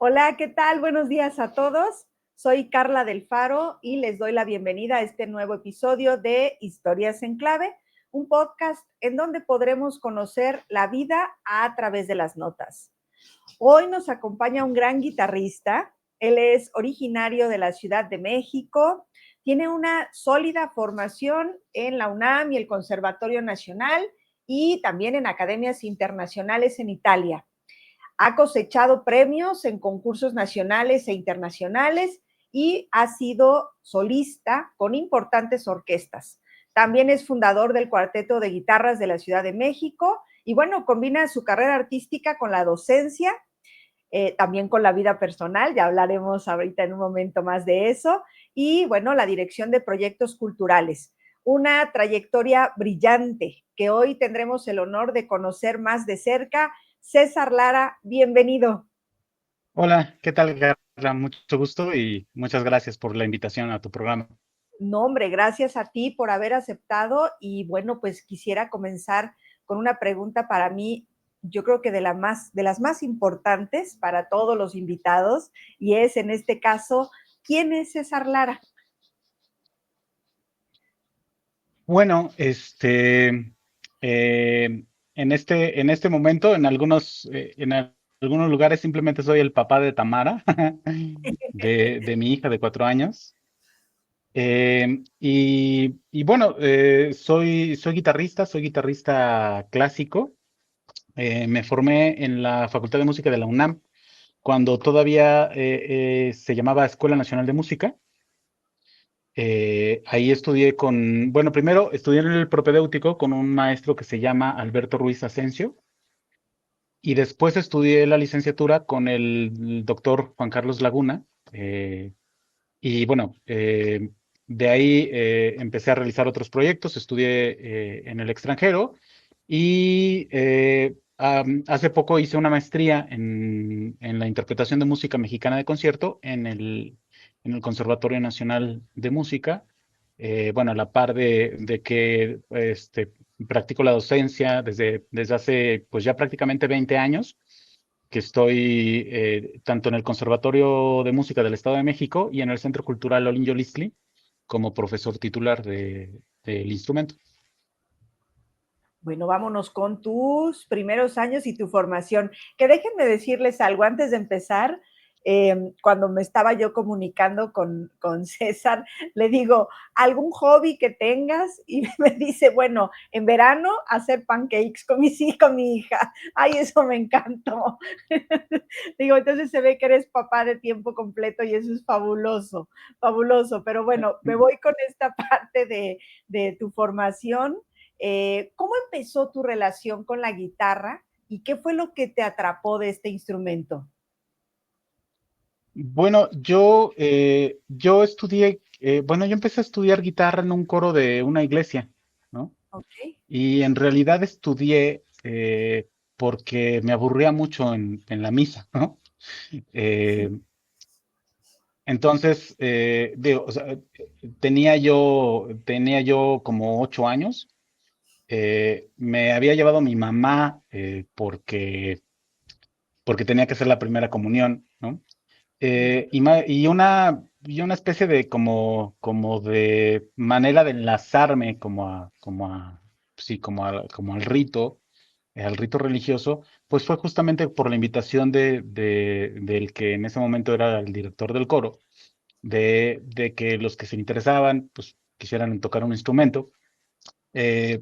Hola, ¿qué tal? Buenos días a todos. Soy Carla del Faro y les doy la bienvenida a este nuevo episodio de Historias en Clave, un podcast en donde podremos conocer la vida a través de las notas. Hoy nos acompaña un gran guitarrista. Él es originario de la Ciudad de México, tiene una sólida formación en la UNAM y el Conservatorio Nacional y también en academias internacionales en Italia. Ha cosechado premios en concursos nacionales e internacionales y ha sido solista con importantes orquestas. También es fundador del Cuarteto de Guitarras de la Ciudad de México y bueno, combina su carrera artística con la docencia, también con la vida personal, ya hablaremos ahorita en un momento más de eso, y bueno, la dirección de proyectos culturales. Una trayectoria brillante que hoy tendremos el honor de conocer más de cerca. César Lara, bienvenido. Hola, ¿qué tal, Carla? Mucho gusto y muchas gracias por la invitación a tu programa. No, hombre, gracias a ti por haber aceptado y bueno, pues quisiera comenzar con una pregunta para mí, yo creo que de las más importantes para todos los invitados y es en este caso, ¿quién es César Lara? Bueno, en este momento, en algunos lugares simplemente soy el papá de Tamara, de mi hija de 4 años. Y bueno, soy guitarrista clásico. Me formé en la Facultad de Música de la UNAM cuando todavía se llamaba Escuela Nacional de Música. Ahí bueno, primero estudié en el propedéutico con un maestro que se llama Alberto Ruiz Asensio, y después estudié la licenciatura con el doctor Juan Carlos Laguna. Y bueno, de ahí empecé a realizar otros proyectos, estudié en el extranjero y hace poco hice una maestría en la interpretación de música mexicana de concierto en el Conservatorio Nacional de Música. Bueno, a la par de que practico la docencia desde hace pues ya prácticamente 20 años que estoy tanto en el Conservatorio de Música del Estado de México y en el Centro Cultural Olin Yolistli como profesor titular del instrumento. Bueno, vámonos con tus primeros años y tu formación. Que déjenme decirles algo antes de empezar. Cuando me estaba yo comunicando con César, le digo, ¿algún hobby que tengas? Y me dice, bueno, en verano hacer pancakes con con mi hija. Ay, eso me encantó. Digo, entonces se ve que eres papá de tiempo completo y eso es fabuloso, fabuloso. Pero bueno, me voy con esta parte de tu formación. ¿Cómo empezó tu relación con la guitarra y qué fue lo que te atrapó de este instrumento? Bueno, yo estudié, bueno, yo empecé a estudiar guitarra en un coro de una iglesia, ¿no? Ok. Y en realidad estudié porque me aburría mucho en la misa, ¿no? Eh, Entonces, o sea, tenía yo como 8 años. Me había llevado mi mamá porque tenía que hacer la primera comunión, ¿no? Y una especie de como de manera de enlazarme sí, como al rito. al rito religioso, pues fue justamente por la invitación del que en ese momento era el director del coro, de que los que se interesaban, pues quisieran tocar un instrumento. Eh,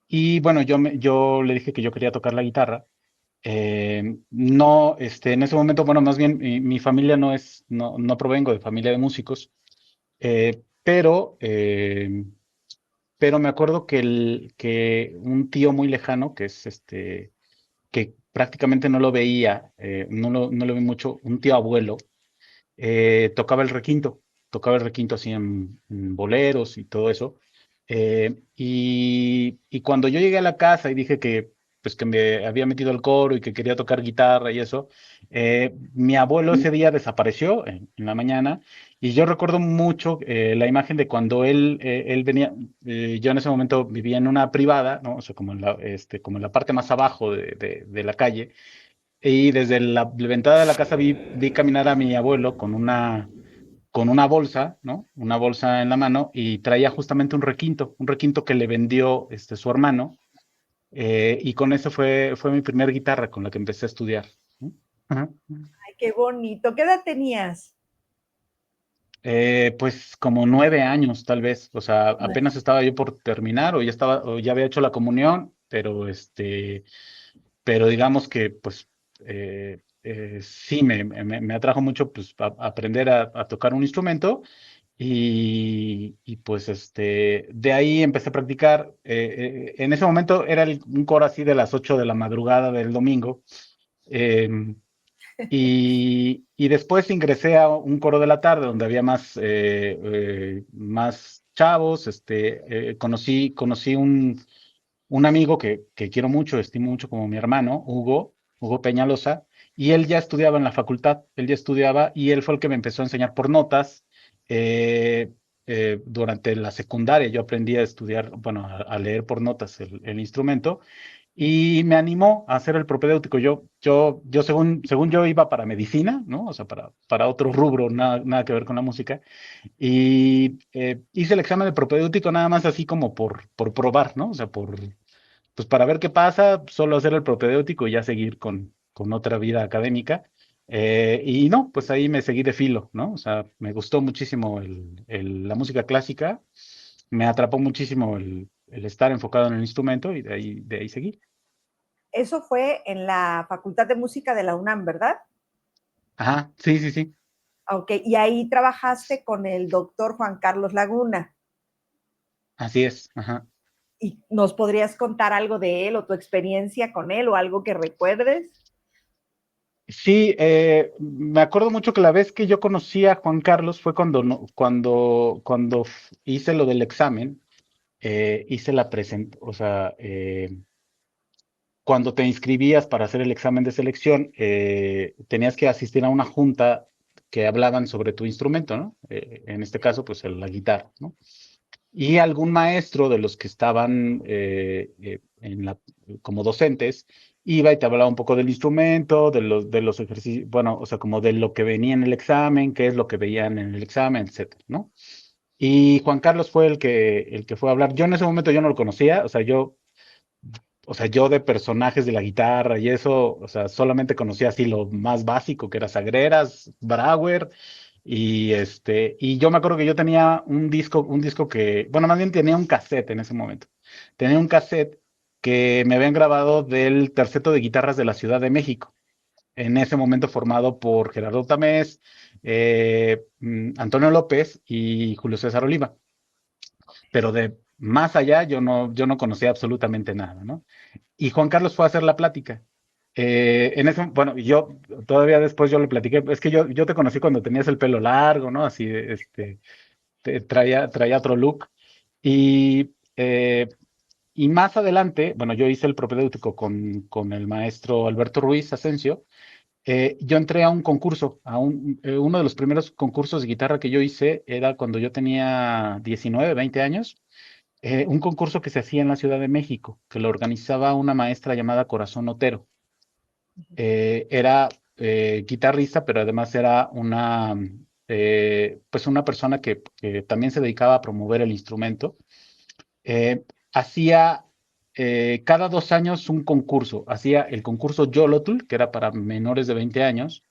y bueno, yo le dije que yo quería tocar la guitarra. No, en ese momento, bueno, más bien mi familia no provengo de familia de músicos, eh, pero, eh, pero me acuerdo que un tío muy lejano, que prácticamente no lo veía, no lo vi mucho, un tío abuelo, tocaba el requinto, tocaba el requinto así en boleros y todo eso. Y cuando yo llegué a la casa y dije pues que me había metido al coro y que quería tocar guitarra y eso, mi abuelo ese día desapareció en la mañana y yo recuerdo mucho la imagen de cuando él venía, yo en ese momento vivía en una privada, ¿no? O sea, como en la parte más abajo de la calle y desde la ventana de la casa vi caminar a mi abuelo con una bolsa, ¿no? Una bolsa en la mano y traía justamente un requinto que le vendió su hermano. Y con eso fue mi primer guitarra con la que empecé a estudiar, ¿no? Ajá. Ay, qué bonito. ¿Qué edad tenías? Pues como 9 años tal vez, o sea, apenas estaba yo por terminar o ya había hecho la comunión, pero digamos que pues sí me atrajo mucho pues aprender a tocar un instrumento y pues de ahí empecé a practicar. En ese momento era un coro así de las 8 de la madrugada del domingo. em, y después ingresé a un coro de la tarde donde había más chavos. Conocí un amigo que quiero mucho, estimo mucho como mi hermano, Hugo Peñalosa, y él ya estudiaba en la facultad, él ya estudiaba y él fue el que me empezó a enseñar por notas. eh, Durante la secundaria yo aprendí a estudiar, bueno, a leer por notas el instrumento y me animó a hacer el propedéutico. Yo según yo iba para medicina, ¿no? O sea, para otro rubro, nada que ver con la música. Y hice el examen de propedéutico nada más así como por probar, ¿no? O sea, pues para ver qué pasa, solo hacer el propedéutico y ya seguir con otra vida académica. Y no, pues ahí me seguí de filo, ¿no? O sea, me gustó muchísimo la música clásica, me atrapó muchísimo el estar enfocado en el instrumento y de ahí seguí. Eso fue en la Facultad de Música de la UNAM, ¿verdad? Ajá, sí, sí, sí, Ok, y ahí trabajaste con el doctor Juan Carlos Laguna. así es, ajá. ¿Y nos podrías contar algo de él o tu experiencia con él o algo que recuerdes? Sí, me acuerdo mucho que la vez que yo conocí a Juan Carlos fue cuando, no- cuando hice lo del examen, hice la presentación, o sea, cuando te inscribías para hacer el examen de selección, tenías que asistir a una junta que hablaban sobre tu instrumento, ¿no? En este caso, pues la guitarra, ¿no? Y algún maestro de los que estaban como docentes iba y te hablaba un poco del instrumento, de los ejercicios, bueno, o sea, como de lo que venía en el examen, qué es lo que veían en el examen, etcétera, ¿no? Y Juan Carlos fue el que fue a hablar. Yo en ese momento yo no lo conocía, o sea, yo de personajes de la guitarra y eso, o sea, solamente conocía así lo más básico, que era Sagreras, Brauer, y yo me acuerdo que yo tenía un disco bueno, más bien tenía un cassette en ese momento. Tenía un cassette que me habían grabado del terceto de guitarras de la Ciudad de México, en ese momento formado por Gerardo Tamés, Antonio López y Julio César Oliva. Pero de más allá yo no conocía absolutamente nada, ¿no? Y Juan Carlos fue a hacer la plática. Bueno, yo todavía después yo le platiqué, es que yo te conocí cuando tenías el pelo largo, ¿no? Así, traía otro look. Y, eh, y más adelante, bueno, yo hice el propedéutico con el maestro Alberto Ruiz Asensio. Yo entré a un concurso, uno de los primeros concursos de guitarra que yo hice era cuando yo tenía 19, 20 años. Un concurso que se hacía en la Ciudad de México, que lo organizaba una maestra llamada Corazón Otero. Era guitarrista, pero además era pues una persona que también se dedicaba a promover el instrumento. Hacía cada 2 años un concurso. Hacía el concurso Yolotl, que era para menores de 20 años,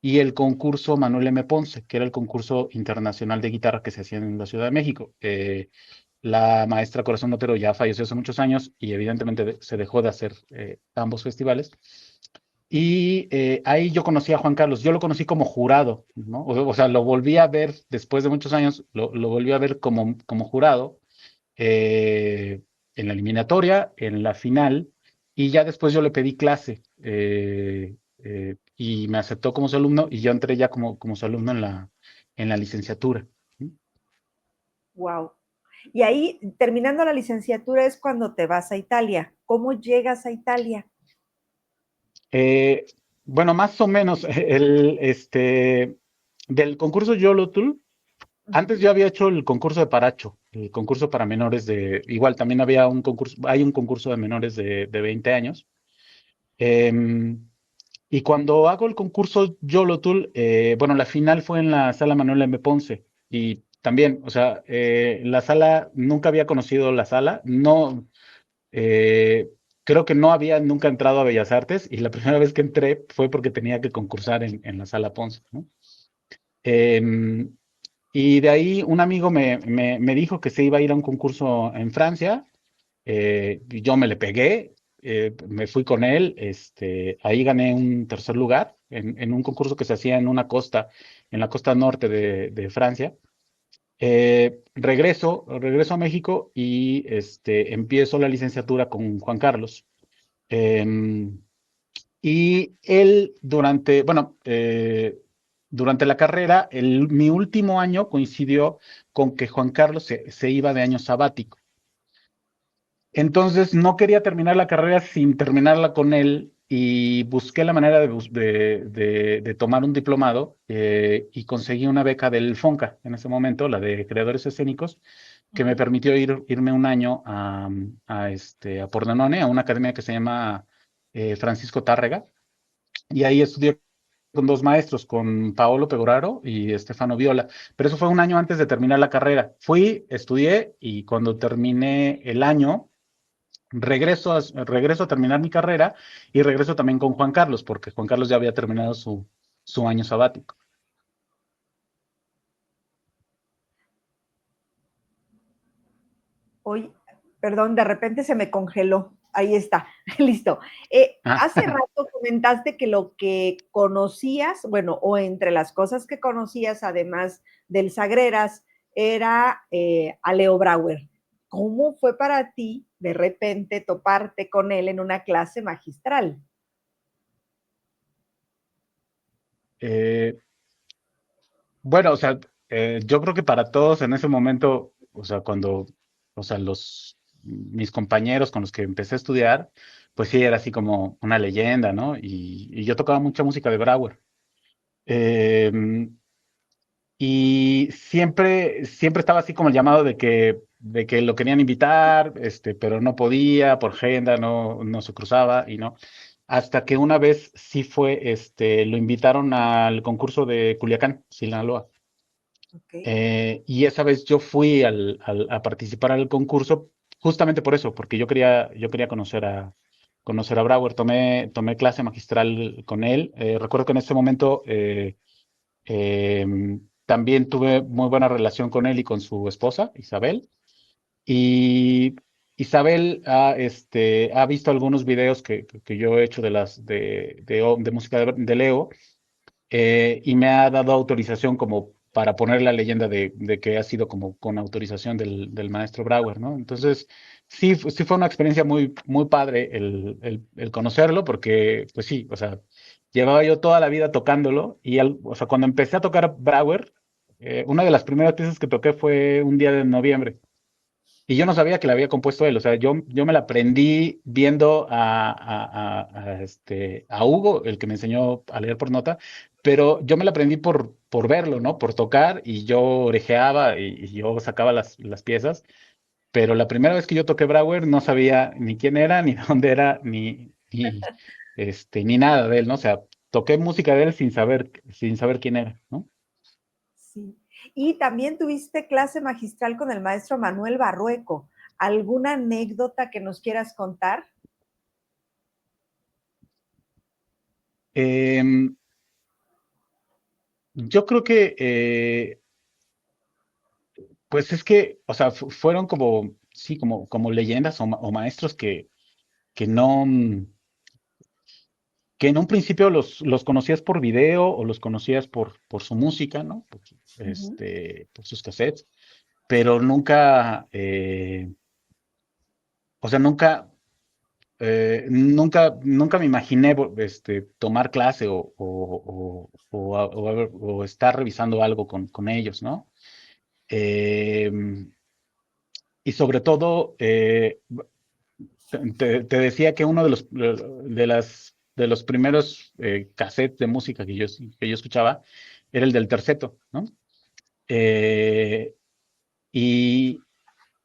y el concurso Manuel M. Ponce, que era el concurso internacional de guitarra que se hacía en la Ciudad de México. La maestra Corazón Otero ya falleció hace muchos años y evidentemente se dejó de hacer ambos festivales. Y ahí yo conocí a Juan Carlos, yo lo conocí como jurado, ¿no? O sea, lo volví a ver después de muchos años, lo volví a ver como jurado eh, en la eliminatoria, en la final, y ya después yo le pedí clase y me aceptó como su alumno y yo entré ya como su alumno en la licenciatura. Wow. Y ahí, terminando la licenciatura, es cuando te vas a Italia. ¿Cómo llegas a Italia? Eh, bueno, más o menos, del concurso Yolotl, antes yo había hecho el concurso de Paracho, el concurso para menores igual también había un concurso, hay un concurso de menores de 20 años. Em, y cuando hago el concurso Yolotl, bueno, la final fue en la sala Manuel M. Ponce. Y también, o sea, la sala, nunca había conocido la sala, no, eh, creo que no había nunca entrado a Bellas Artes y la primera vez que entré fue porque tenía que concursar en la sala Ponce, ¿no? Em, y de ahí un amigo me dijo que se iba a ir a un concurso en Francia. Y yo me le pegué, me fui con él. Ahí gané un tercer lugar en un concurso que se hacía en la costa norte de Francia. Regreso a México y empiezo la licenciatura con Juan Carlos. Em, y él durante la carrera, mi último año coincidió con que Juan Carlos se iba de año sabático. Entonces no quería terminar la carrera sin terminarla con él y busqué la manera de tomar un diplomado y conseguí una beca del FONCA en ese momento, la de creadores escénicos, que me permitió irme un año a Pordenone, a una academia que se llama Francisco Tárrega, y ahí estudié con dos maestros, con Paolo Pegoraro y Stefano Viola, pero eso fue un año antes de terminar la carrera. Fui, estudié y cuando terminé el año, regreso a terminar mi carrera y regreso también con Juan Carlos, porque Juan Carlos ya había terminado su año sabático. Hoy, perdón, de repente se me congeló. Ahí está, listo. Ah, Hace rato comentaste que lo que conocías, bueno, o entre las cosas que conocías, además del Sagreras, era a Leo Brauer. ¿Cómo fue para ti de repente toparte con él en una clase magistral? eh, bueno, o sea, yo creo que para todos en ese momento, o sea, o sea, mis compañeros con los que empecé a estudiar, pues sí, era así como una leyenda, ¿no? Y yo tocaba mucha música de Brauer. Eh, Y siempre estaba así como el llamado de que lo querían invitar, pero no podía, por agenda, no se cruzaba y no. Hasta que una vez sí lo invitaron al concurso de Culiacán, Sinaloa. Ok. Y esa vez yo fui a participar al concurso justamente por eso, porque yo quería conocer a Brauer. Tomé clase magistral con él. Recuerdo que en ese momento también tuve muy buena relación con él y con su esposa, Isabel. Y Isabel ha visto algunos videos que yo he hecho de música de Leo, y me ha dado autorización como para poner la leyenda de que ha sido como con autorización del maestro Brauer, ¿no? Entonces, sí fue una experiencia muy, muy padre el conocerlo, porque, pues sí, o sea, llevaba yo toda la vida tocándolo y, o sea, cuando empecé a tocar Brauer, una de las primeras piezas que toqué fue un día de noviembre. Y yo no sabía que la había compuesto él, o sea, yo me la aprendí viendo a Hugo, el que me enseñó a leer por nota, pero yo me la aprendí por verlo, ¿no? Por tocar y yo orejeaba y yo sacaba las piezas, pero la primera vez que yo toqué Brauer no sabía ni quién era, ni dónde era, ni nada de él, ¿no? O sea, toqué música de él sin saber quién era, ¿no? Sí. Y también tuviste clase magistral con el maestro Manuel Barrueco. ¿Alguna anécdota que nos quieras contar? Em, yo creo que, pues es que, o sea, fueron como, sí, como leyendas o maestros que no, que en un principio los conocías por video o los conocías por su música, ¿no? Ujú. Por sus cassettes, pero nunca, o sea, nunca me imaginé tomar clase o estar revisando algo con ellos, ¿no? Y sobre todo, te decía que uno de los primeros cassettes de música que yo escuchaba era el del Terceto, ¿no? Eh, y,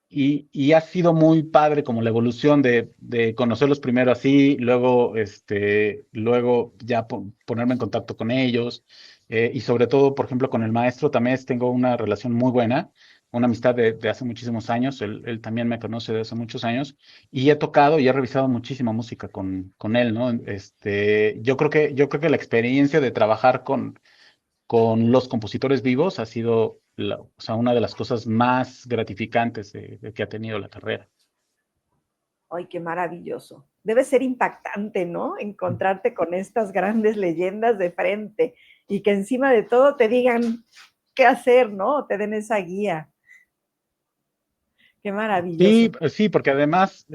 y ha sido muy padre como la evolución de conocerlos primero así, luego, luego ya ponerme en contacto con ellos, y sobre todo, por ejemplo, con el maestro también tengo una relación muy buena, una amistad de hace muchísimos años, él también me conoce de hace muchos años, y he tocado y he revisado muchísima música con él, ¿no? Yo creo que la experiencia de trabajar con los compositores vivos ha sido o sea, una de las cosas más gratificantes de que ha tenido la carrera. Ay, qué maravilloso. Debe ser impactante, ¿no? Encontrarte con estas grandes leyendas de frente y que encima de todo te digan qué hacer, ¿no? Te den esa guía. Qué Sí, maravilloso. sí, porque además,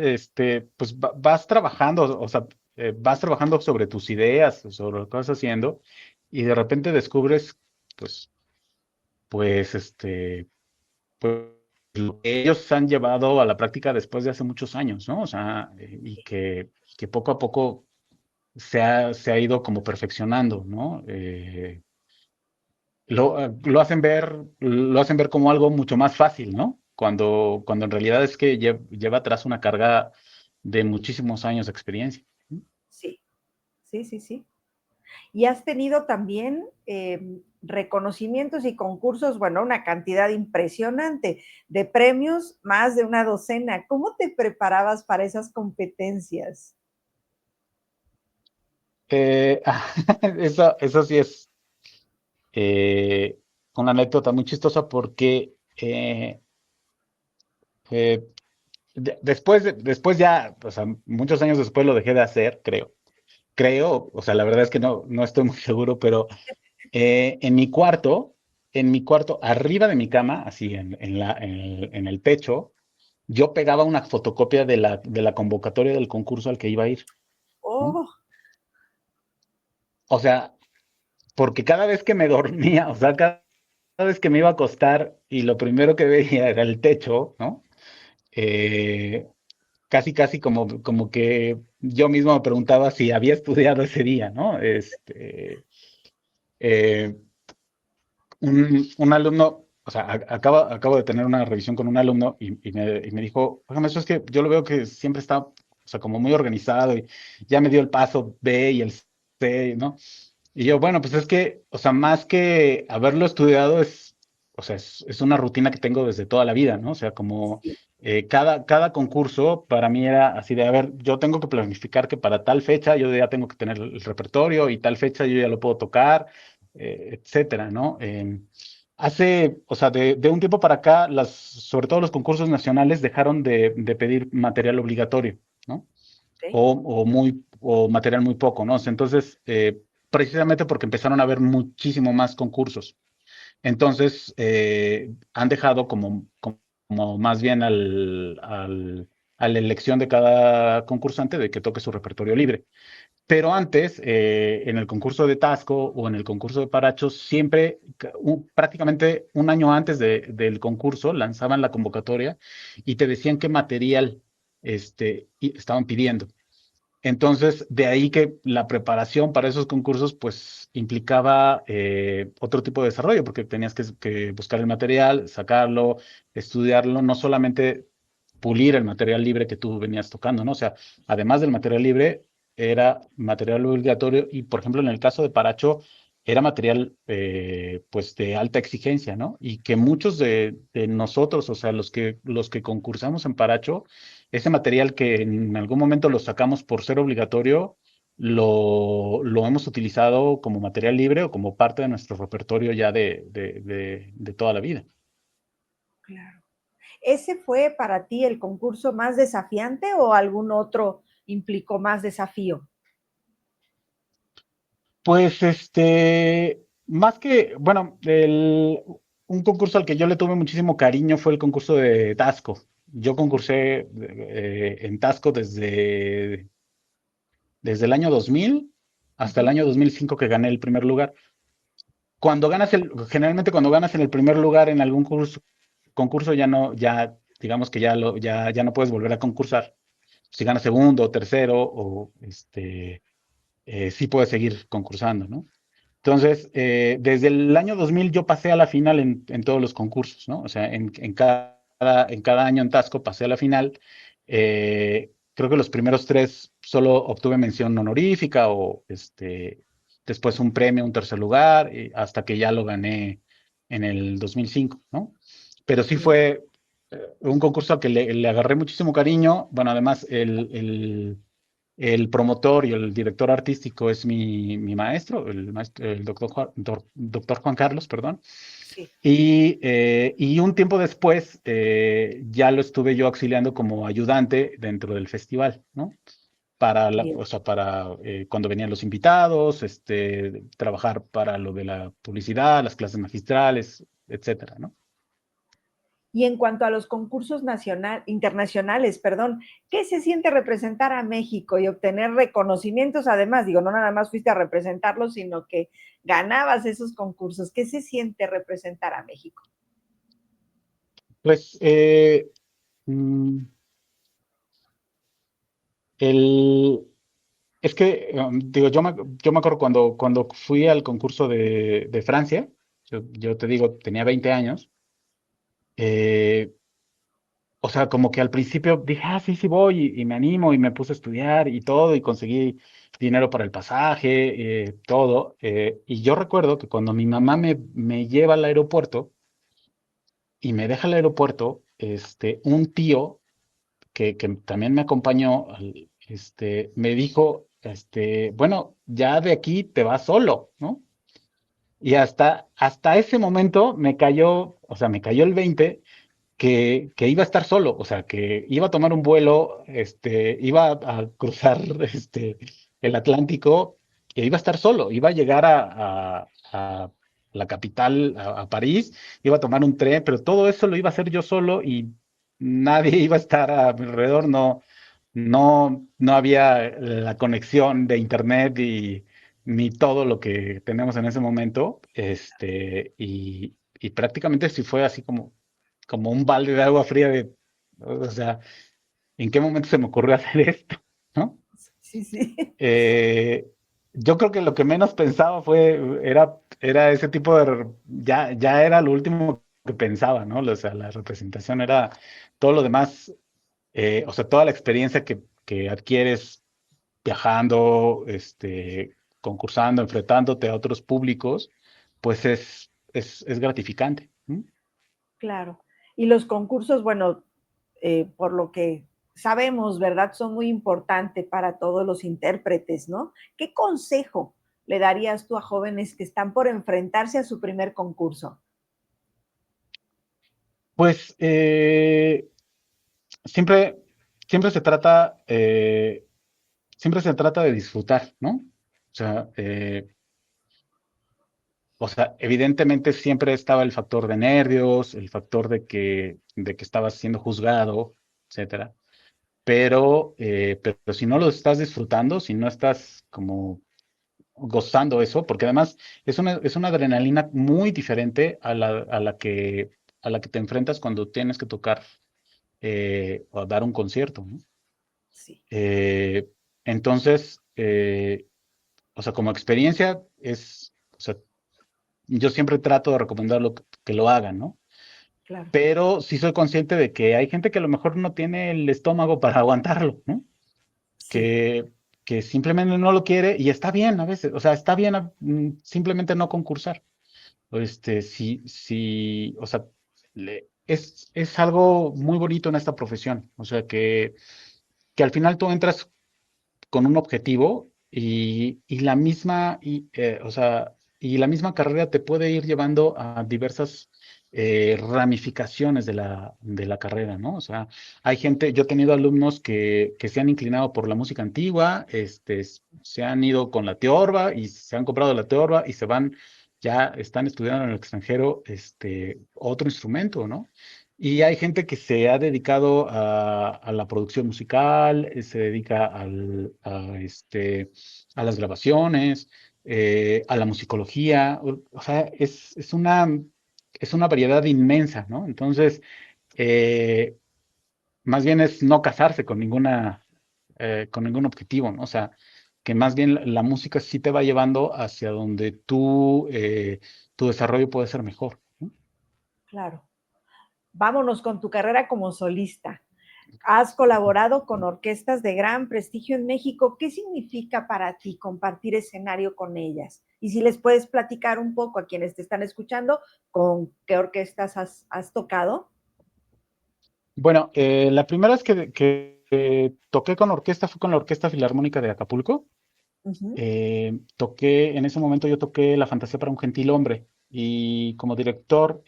pues vas trabajando, o sea, vas trabajando sobre tus ideas, sobre lo que vas haciendo, y de repente descubres, pues, pues, pues, lo que ellos han llevado a la práctica después de hace muchos años, ¿no? O sea, y que poco a poco se ha ido como perfeccionando, ¿no? Lo hacen ver como algo mucho más fácil, ¿no? Cuando en realidad es que lleva atrás una carga de muchísimos años de experiencia. Sí, sí, sí, sí. Y has tenido también reconocimientos y concursos, bueno, una cantidad impresionante de premios, más de una docena. ¿Cómo te preparabas para esas competencias? Eso sí es eh, una anécdota muy chistosa porque eh, después ya, o sea, muchos años después lo dejé de hacer, creo. Creo, o sea, la verdad es que no estoy muy seguro, pero en mi cuarto, arriba de mi cama, así en el techo, yo pegaba una fotocopia de la convocatoria del concurso al que iba a ir, ¿no? Oh, O sea, porque cada vez que me dormía, o sea, cada vez que me iba a acostar y lo primero que veía era el techo, ¿no? Eh, casi, casi como que yo mismo me preguntaba si había estudiado ese día, ¿no? Eh, un alumno, o sea, acabo de tener una revisión con un alumno y me dijo, oiga, maestro, es que yo lo veo que siempre está, o sea, como muy organizado y ya me dio el paso B y el C, ¿no? Y yo, bueno, pues es que, o sea, más que haberlo estudiado o sea, es una rutina que tengo desde toda la vida, ¿no? O sea, como sí, cada concurso para mí era así de, a ver, yo tengo que planificar que para tal fecha yo ya tengo que tener el repertorio y tal fecha yo ya lo puedo tocar, etcétera, ¿no? O sea, de un tiempo para acá, sobre todo los concursos nacionales dejaron de pedir material obligatorio, ¿no? ok. O material muy poco, ¿no? O sea, entonces, precisamente porque empezaron a haber muchísimo más concursos. Entonces, han dejado como más bien a la elección de cada concursante de que toque su repertorio libre. Pero antes, en el concurso de Tasco o en el concurso de Parachos, siempre, prácticamente un año antes del concurso, lanzaban la convocatoria y te decían qué material estaban pidiendo. Entonces, de ahí que la preparación para esos concursos, pues, implicaba otro tipo de desarrollo, porque tenías que buscar el material, sacarlo, estudiarlo, no solamente pulir el material libre que tú venías tocando, ¿no? O sea, además del material libre, era material obligatorio y, por ejemplo, en el caso de Paracho, era material pues de alta exigencia, ¿no? Y que muchos de nosotros, o sea, los que concursamos en Paracho, ese material que en algún momento lo sacamos por ser obligatorio, lo hemos utilizado como material libre o como parte de nuestro repertorio ya de toda la vida. Claro. ¿Ese fue para ti el concurso más desafiante o algún otro implicó más desafío? Pues más que, bueno, un concurso al que yo le tuve muchísimo cariño fue el concurso de Tasco. Yo concursé en Tasco desde el año 2000 hasta el Ujú. año 2005 que gané el primer lugar. Generalmente cuando ganas en el primer lugar en algún concurso ya no, ya digamos que ya no puedes volver a concursar. Si ganas segundo o tercero o sí puedes seguir concursando, ¿no? Entonces, desde el año 2000 yo pasé a la final en todos los concursos, ¿no? O sea, en cada año en Tasco pasé a la final. Creo que los primeros tres solo obtuve mención honorífica o después un premio, un tercer lugar, hasta que ya lo gané en el 2005, ¿no? Pero sí Bien. fue un concurso al que le agarré muchísimo cariño. Bueno, además, el promotor y el director artístico es mi maestro, el doctor Juan Carlos, perdón. Sí, Y un tiempo después ya lo estuve yo auxiliando como ayudante dentro del festival, ¿no? bien. O sea, para cuando venían los invitados, trabajar para lo de la publicidad, las clases magistrales, etcétera, ¿no? Y en cuanto a los concursos internacionales, perdón, ¿qué se siente representar a México y obtener reconocimientos? Además, digo, no nada más fuiste a representarlos, sino que ganabas esos concursos. ¿Qué se siente representar a México? Pues mm, el, Es que, digo, yo me acuerdo cuando fui al concurso de Francia, yo te digo, tenía 20 años, eh, o sea, como que al principio dije, ah, sí, sí voy, y me animo, y me puse a estudiar y todo, y conseguí dinero para el pasaje, todo. Y yo recuerdo que cuando mi mamá me lleva al aeropuerto y me deja al aeropuerto, un tío que también me acompañó, me dijo, bueno, ya de aquí te vas solo, ¿no? Y hasta ese momento me cayó el 20 que iba a estar solo, o sea, que iba a tomar un vuelo, iba a cruzar el Atlántico, e iba a estar solo, iba a llegar a la capital, a París, iba a tomar un tren, pero todo eso lo iba a hacer yo solo y nadie iba a estar a mi alrededor, no había la conexión de internet y ni todo lo que tenemos en ese momento, y prácticamente sí fue así como un balde de agua fría o sea, ¿en qué momento se me ocurrió hacer esto? ¿No? Sí, sí. Eh, yo creo que lo que menos pensaba era ese tipo ya era lo último que pensaba, ¿no? O sea, la representación era todo lo demás, o sea, toda la experiencia que adquieres viajando, concursando, enfrentándote a otros públicos, pues es gratificante. ¿Mm? Claro. Y los concursos, bueno, por lo que sabemos, ¿verdad? Son muy importantes para todos los intérpretes, ¿no? ¿Qué consejo le darías tú a jóvenes que están por enfrentarse a su primer concurso? Pues siempre, siempre se trata, siempre se trata de disfrutar, ¿no? O sea, evidentemente siempre estaba el factor de nervios, el factor de que estabas siendo juzgado, etcétera. Pero si no lo estás disfrutando, si no estás como gozando eso, porque además es una adrenalina muy diferente a la que te enfrentas cuando tienes que tocar o dar un concierto, ¿no? Sí, Eh, entonces, o sea, como experiencia o sea, yo siempre trato de recomendarlo que lo hagan, ¿no? claro. Pero sí soy consciente de que hay gente que a lo mejor no tiene el estómago para aguantarlo, ¿no? Sí, Que que simplemente no lo quiere y está bien a veces, o sea, está bien simplemente no concursar. O sea, es algo muy bonito en esta profesión, o sea, que al final tú entras con un objetivo y la misma, o sea, y la misma carrera te puede ir llevando a diversas ramificaciones de la carrera, ¿no? O sea, hay gente, yo he tenido alumnos que se han inclinado por la música antigua, se han ido con la teorba y se han comprado la teorba y se van, ya están estudiando en el extranjero, otro instrumento, ¿no? Y hay gente que se ha dedicado a la producción musical, se dedica a las grabaciones, a la musicología, o sea, es una variedad inmensa, ¿no? Entonces, eh, más bien es no casarse con ningún objetivo, ¿no? O sea, que más bien la música sí te va llevando hacia donde tu desarrollo puede ser mejor, ¿no? Claro. Vámonos con tu carrera como solista. Has colaborado con orquestas de gran prestigio en México. ¿Qué significa para ti compartir escenario con ellas? Y si les puedes platicar un poco a quienes te están escuchando, con qué orquestas has tocado. Bueno, la primera vez que toqué con orquesta fue con la Orquesta Filarmónica de Acapulco. Uh -huh. En ese momento yo toqué La Fantasía para un Gentil Hombre y como director,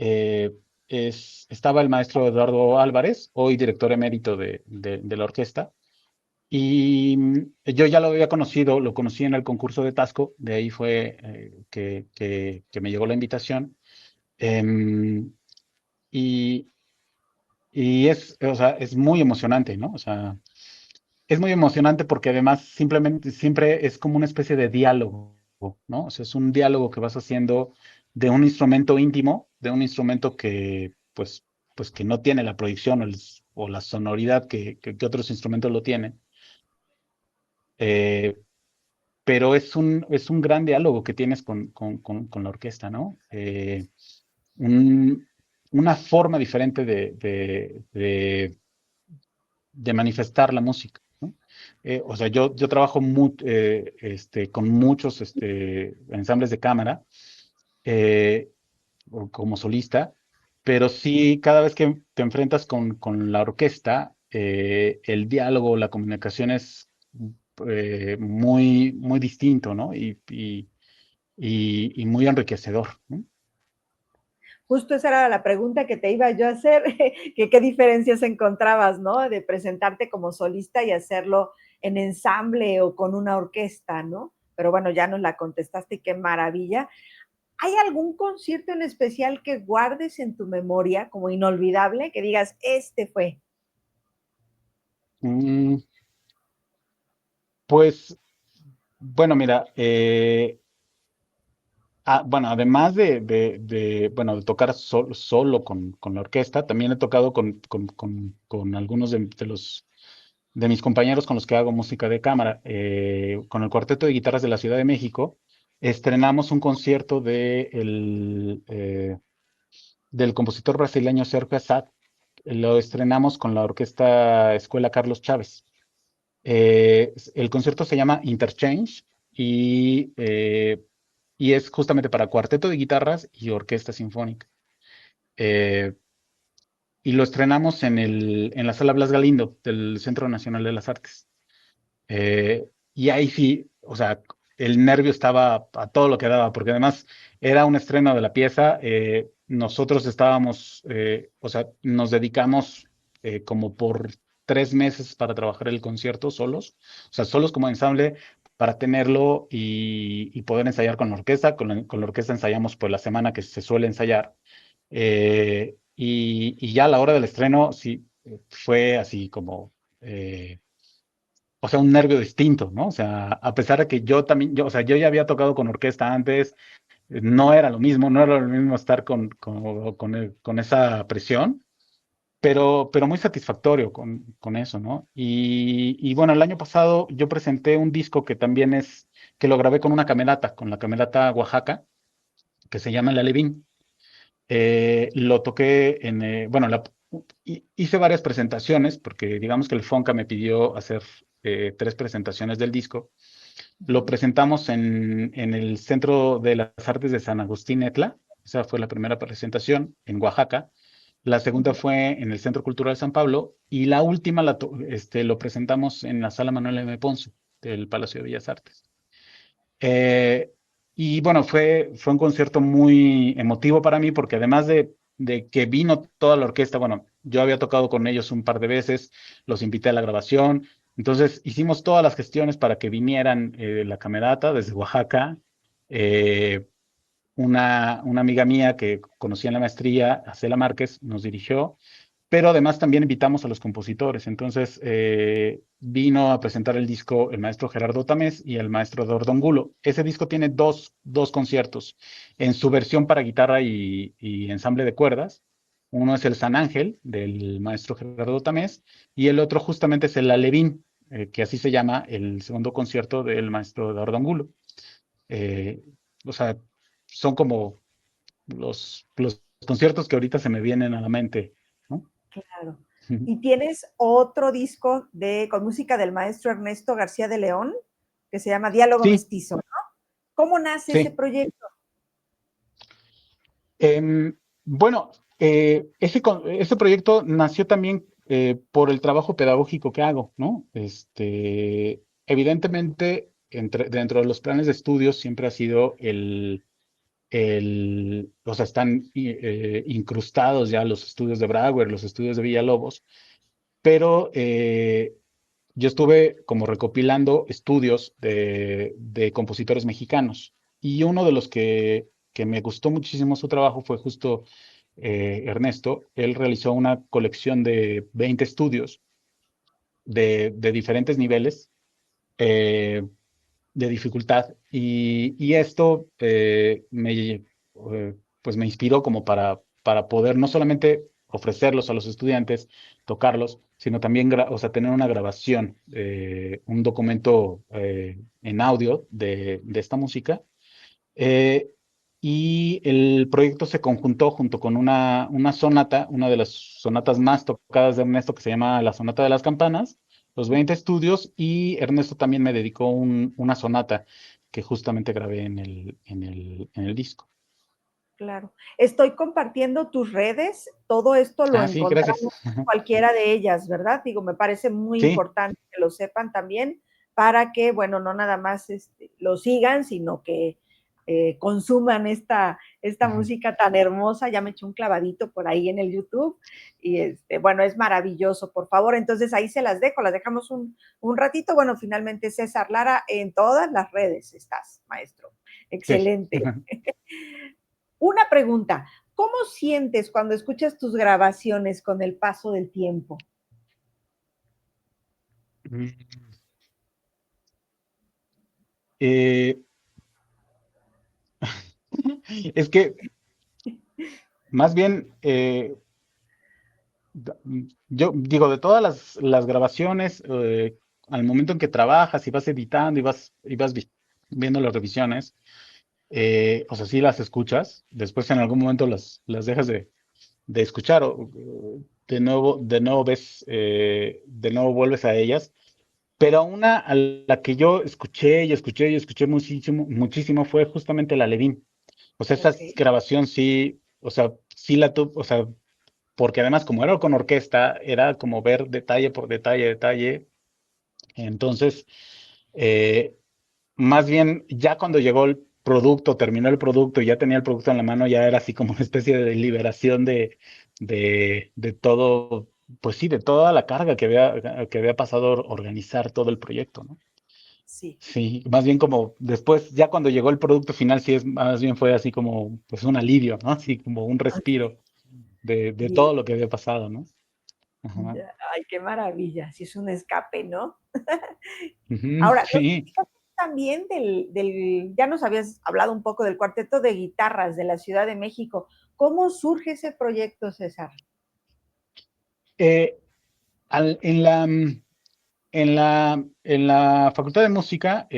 eh, estaba el maestro Eduardo Álvarez, hoy director emérito de la orquesta. Y yo ya lo había conocido, lo conocí en el concurso de Tasco, de ahí fue que me llegó la invitación. Em, y, o sea, es muy emocionante, ¿no? O sea, es muy emocionante porque además simplemente siempre es como una especie de diálogo, ¿no? O sea, es un diálogo que vas haciendo de un instrumento íntimo, de un instrumento pues que no tiene la proyección o la sonoridad que otros instrumentos lo tienen. Eh, pero es un gran diálogo que tienes con la orquesta, ¿no? Un- una forma diferente de manifestar la música, ¿no? O sea, yo trabajo con muchos ensambles de cámara eh, como solista, pero sí, cada vez que te enfrentas con la orquesta, el diálogo, la comunicación es muy distinto, ¿no? Y muy enriquecedor, ¿no? Justo esa era la pregunta que te iba yo a hacer, que qué diferencias encontrabas, ¿no? De presentarte como solista y hacerlo en ensamble o con una orquesta, ¿no? Pero bueno, ya nos la contestaste, qué maravilla. ¿Hay algún concierto en especial que guardes en tu memoria como inolvidable, que digas, este fue? Mm, pues, bueno, mira, bueno, además bueno, de tocar solo con la orquesta, también he tocado con algunos de mis compañeros con los que hago música de cámara. Con el Cuarteto de Guitarras de la Ciudad de México, estrenamos un concierto del compositor brasileño Sergio Assad. Lo estrenamos con la Orquesta Escuela Carlos Chávez. El concierto se llama Interchange y es justamente para cuarteto de guitarras y orquesta sinfónica. Eh, y lo estrenamos en la Sala Blas Galindo del Centro Nacional de las Artes. Y ahí sí, o sea, el nervio estaba a todo lo que daba, porque además era un estreno de la pieza. Nosotros estábamos, o sea, nos dedicamos como por 3 meses para trabajar el concierto solos, o sea, solos como ensamble para tenerlo y poder ensayar con la orquesta. Con la orquesta ensayamos pues la semana que se suele ensayar. Y ya a la hora del estreno, sí, fue así como... o sea, un nervio distinto, ¿no? O sea, a pesar de que yo también, o sea, yo ya había tocado con orquesta antes, no era lo mismo, no era lo mismo estar con esa presión, pero muy satisfactorio con eso, ¿no? Y bueno, el año pasado yo presenté un disco que lo grabé con una camerata, con la camerata Oaxaca, que se llama El Alevín. Lo toqué bueno, hice varias presentaciones, porque digamos que el FONCA me pidió hacer 3 presentaciones del disco. Lo Ujú, presentamos en el Centro de las Artes de San Agustín Etla. Esa fue la primera presentación en Oaxaca. La segunda ujú. fue en el Centro Cultural San Pablo. Y la última lo presentamos en la Sala Manuel M. Ponce del Palacio de Bellas Artes. Eh, y bueno, fue un concierto muy emotivo para mí porque además de que vino toda la orquesta, bueno, yo había tocado con ellos un par de veces, los invité a la grabación, entonces hicimos todas las gestiones para que vinieran la camerata desde Oaxaca. eh, una amiga mía que conocía en la maestría, Acela Márquez, nos dirigió, pero además también invitamos a los compositores. Entonces vino a presentar el disco el maestro Gerardo Tamés y el maestro Eduardo Angulo. Ese disco tiene dos conciertos en su versión para guitarra y ensamble de cuerdas. Uno es el San Ángel del maestro Gerardo Tamés y el otro justamente es el Alevín, que así se llama el segundo concierto del maestro Eduardo Angulo. Eh, o sea, son como los conciertos que ahorita se me vienen a la mente, ¿no? Claro. Y tienes otro disco con música del maestro Ernesto García de León, que se llama Diálogo Sí, Mestizo, ¿no? ¿Cómo nace ese sí. proyecto? Bueno, ese proyecto nació también por el trabajo pedagógico que hago, ¿no? Evidentemente, dentro de los planes de estudios siempre ha sido o sea, están incrustados ya los estudios de Brauer, los estudios de Villalobos, pero yo estuve como recopilando estudios de compositores mexicanos y uno de los que me gustó muchísimo su trabajo fue justo Ernesto. Él realizó una colección de 20 estudios de diferentes niveles de dificultad y esto pues me inspiró como para poder no solamente ofrecerlos a los estudiantes, tocarlos, sino también o sea, tener una grabación, un documento en audio de esta música. Eh, y el proyecto se conjuntó junto con una sonata, una de las sonatas más tocadas de Ernesto, que se llama la Sonata de las Campanas, los 20 estudios, y Ernesto también me dedicó una sonata que justamente grabé en el disco. Claro. Estoy compartiendo tus redes. Todo esto lo Ah, sí, gracias. encontramos en cualquiera de ellas, ¿verdad? Digo, me parece muy Sí, importante que lo sepan también para que, bueno, no nada más lo sigan, sino que consuman esta ujú, música tan hermosa. Ya me eché un clavadito por ahí en el YouTube y bueno, es maravilloso, por favor. Entonces ahí se las dejamos un ratito. Bueno, finalmente César Lara, en todas las redes estás, maestro. sí. Excelente. Una pregunta, ¿cómo sientes cuando escuchas tus grabaciones con el paso del tiempo? Mm, eh, es que más bien yo digo, de todas las grabaciones, al momento en que trabajas y vas editando y vas viendo las revisiones, o sea, sí las escuchas, después en algún momento las dejas de escuchar o de nuevo de nuevo vuelves a ellas, pero una a la que yo escuché y escuché y escuché muchísimo, muchísimo fue justamente la Levin. O sea, esa Ok, grabación sí, o sea, sí o sea, porque además como era con orquesta, era como ver detalle por detalle, detalle. Entonces, eh, más bien, ya cuando llegó el producto, terminó el producto y ya tenía el producto en la mano, ya era así como una especie de liberación de todo, pues sí, de toda la carga que había pasado organizar todo el proyecto, ¿no? sí, Sí, más bien como después, ya cuando llegó el producto final, sí es más bien fue así como pues un alivio, ¿no? Así como un ok, respiro de bien. todo lo que había pasado, ¿no? Ajá. Ay, qué maravilla, sí es un escape, ¿no? Ujú, Ahora, nos sí. platicas también ya nos habías hablado un poco del cuarteto de guitarras de la Ciudad de México. ¿Cómo surge ese proyecto, César? Eh, al- en la, mm, en la Facultad de Música,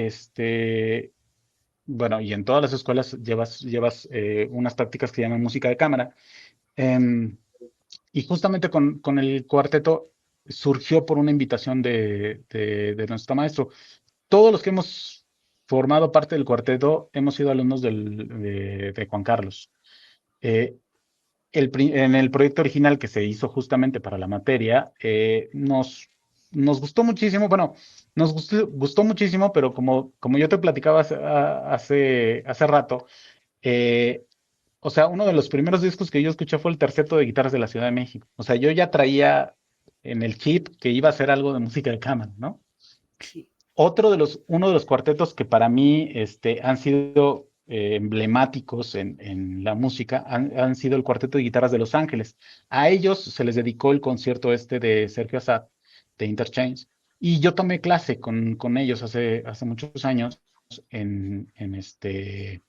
bueno, y en todas las escuelas llevas unas prácticas que llaman música de cámara. Em, y justamente con el cuarteto surgió por una invitación de nuestro maestro. Todos los que hemos formado parte del cuarteto hemos sido alumnos de Juan Carlos. Eh, en el proyecto original que se hizo justamente para la materia, nos gustó muchísimo, bueno, gustó muchísimo, pero como yo te platicaba hace rato, eh, o sea, uno de los primeros discos que yo escuché fue el terceto de guitarras de la Ciudad de México. O sea, yo ya traía en el chip que iba a ser algo de música de cámara, ¿no? Sí, Uno de los cuartetos que para mí han sido emblemáticos en la música han sido el Cuarteto de Guitarras de Los Ángeles. A ellos se les dedicó el concierto de Sergio Assad, de Interchange, y yo tomé clase con ellos hace muchos años en, este,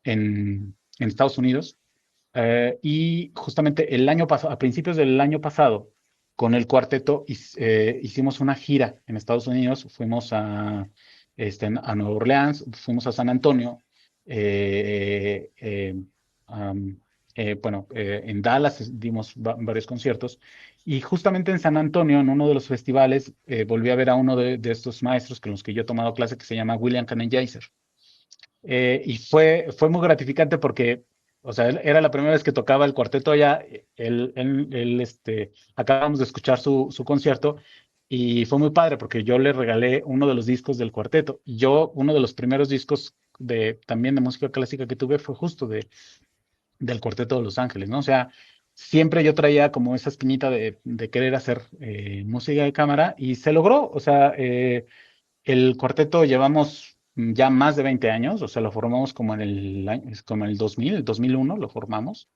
en Estados Unidos. Y justamente el año pasado, a principios del año pasado, con el cuarteto hicimos una gira en Estados Unidos. Fuimos a Nueva Orleans, fuimos a San Antonio, eh, eh, am, bueno, en Dallas dimos varios conciertos. Y justamente en San Antonio, en uno de los festivales, volví a ver a uno de estos maestros con los que yo he tomado clase, que se llama William Canenjeiser. Y fue muy gratificante porque, o sea, era la primera vez que tocaba el cuarteto allá. Acabamos de escuchar su concierto y fue muy padre porque yo le regalé uno de los discos del cuarteto. Y yo, uno de los primeros discos también de música clásica que tuve fue justo del Cuarteto de Los Ángeles, ¿no? O sea, siempre yo traía como esa espinita de querer hacer música de cámara y se logró. O sea, el cuarteto llevamos ya más de 20 años, o sea, lo formamos como en el 2000, el 2001 lo formamos.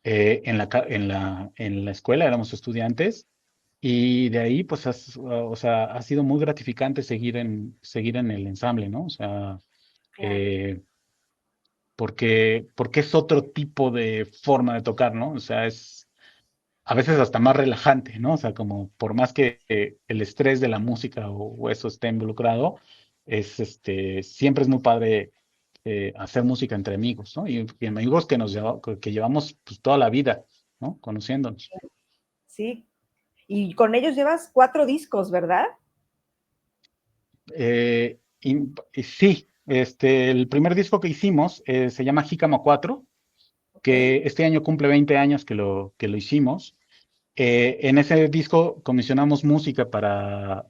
En la escuela éramos estudiantes y de ahí, pues, o sea, ha sido muy gratificante seguir en el ensamble, ¿no? O sea, claro. eh, porque es otro tipo de forma de tocar, ¿no? O sea, es a veces hasta más relajante, ¿no? O sea, como por más que el estrés de la música o eso esté involucrado, siempre es muy padre hacer música entre amigos, ¿no? Y amigos que llevamos pues, toda la vida, ¿no? Conociéndonos. Sí. Y con ellos llevas 4 discos, ¿verdad? Y sí, el primer disco que hicimos se llama Jícama 4, Ok, que este año cumple 20 años que lo hicimos. En ese disco comisionamos música para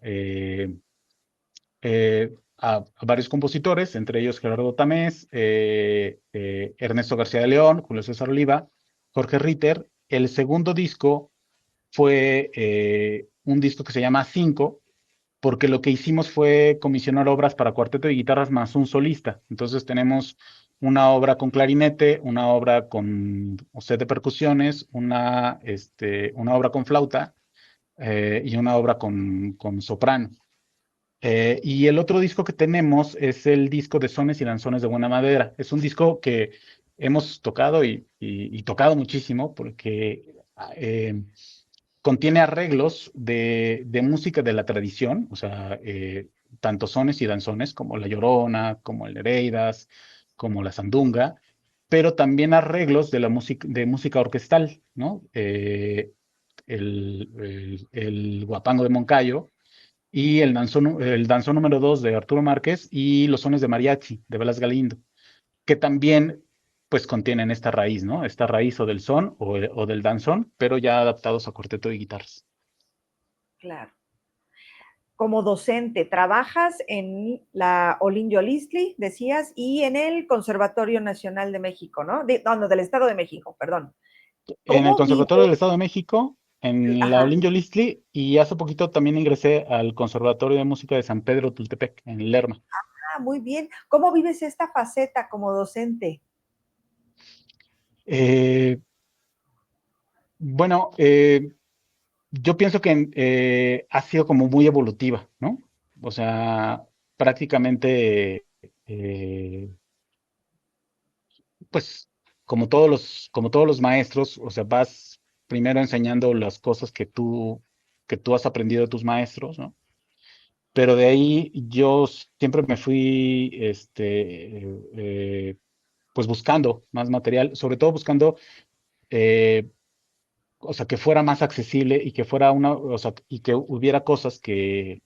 a varios compositores, entre ellos Gerardo Tamés, Ernesto García de León, Julio César Oliva, Jorge Ritter. El segundo disco fue un disco que se llama Cinco, porque lo que hicimos fue comisionar obras para cuarteto de guitarras más un solista. Entonces tenemos una obra con clarinete, una obra con set de percusiones, una obra con flauta y una obra con soprano. Y el otro disco que tenemos es el disco de Sones y Danzones de Buena Madera. Es un disco que hemos tocado y tocado muchísimo porque eh, contiene arreglos de música de la tradición, o sea, tanto sones y danzones como La Llorona, como el Nereidas, como la Sandunga, pero también arreglos de música orquestal, ¿no? El Guapango de Moncayo y el danzón número 2 de Arturo Márquez y los sones de mariachi de Blas Galindo, que también pues contienen esta raíz, ¿no? Esta raíz o del son o del danzón, pero ya adaptados a cuarteto de guitarras. claro. Como docente, trabajas en la Olinjo Listli, decías, y en el Conservatorio Nacional de México, ¿no? No, del Estado de México, perdón. En el ¿Cómo Conservatorio del vives? Estado de México, en la Ajá, Olinjo Listli, y hace poquito también ingresé al Conservatorio de Música de San Pedro Tultepec, en Lerma. muy bien. ¿Cómo vives esta faceta como docente? Eh, bueno, yo pienso que ha sido como muy evolutiva, ¿no? O sea, prácticamente, pues, como todos los maestros, o sea, vas primero enseñando las cosas que tú has aprendido de tus maestros, ¿no? Pero de ahí yo siempre me fui, pues buscando más material, sobre todo buscando eh, o sea, que fuera más accesible y que fuera o sea, y que hubiera cosas que,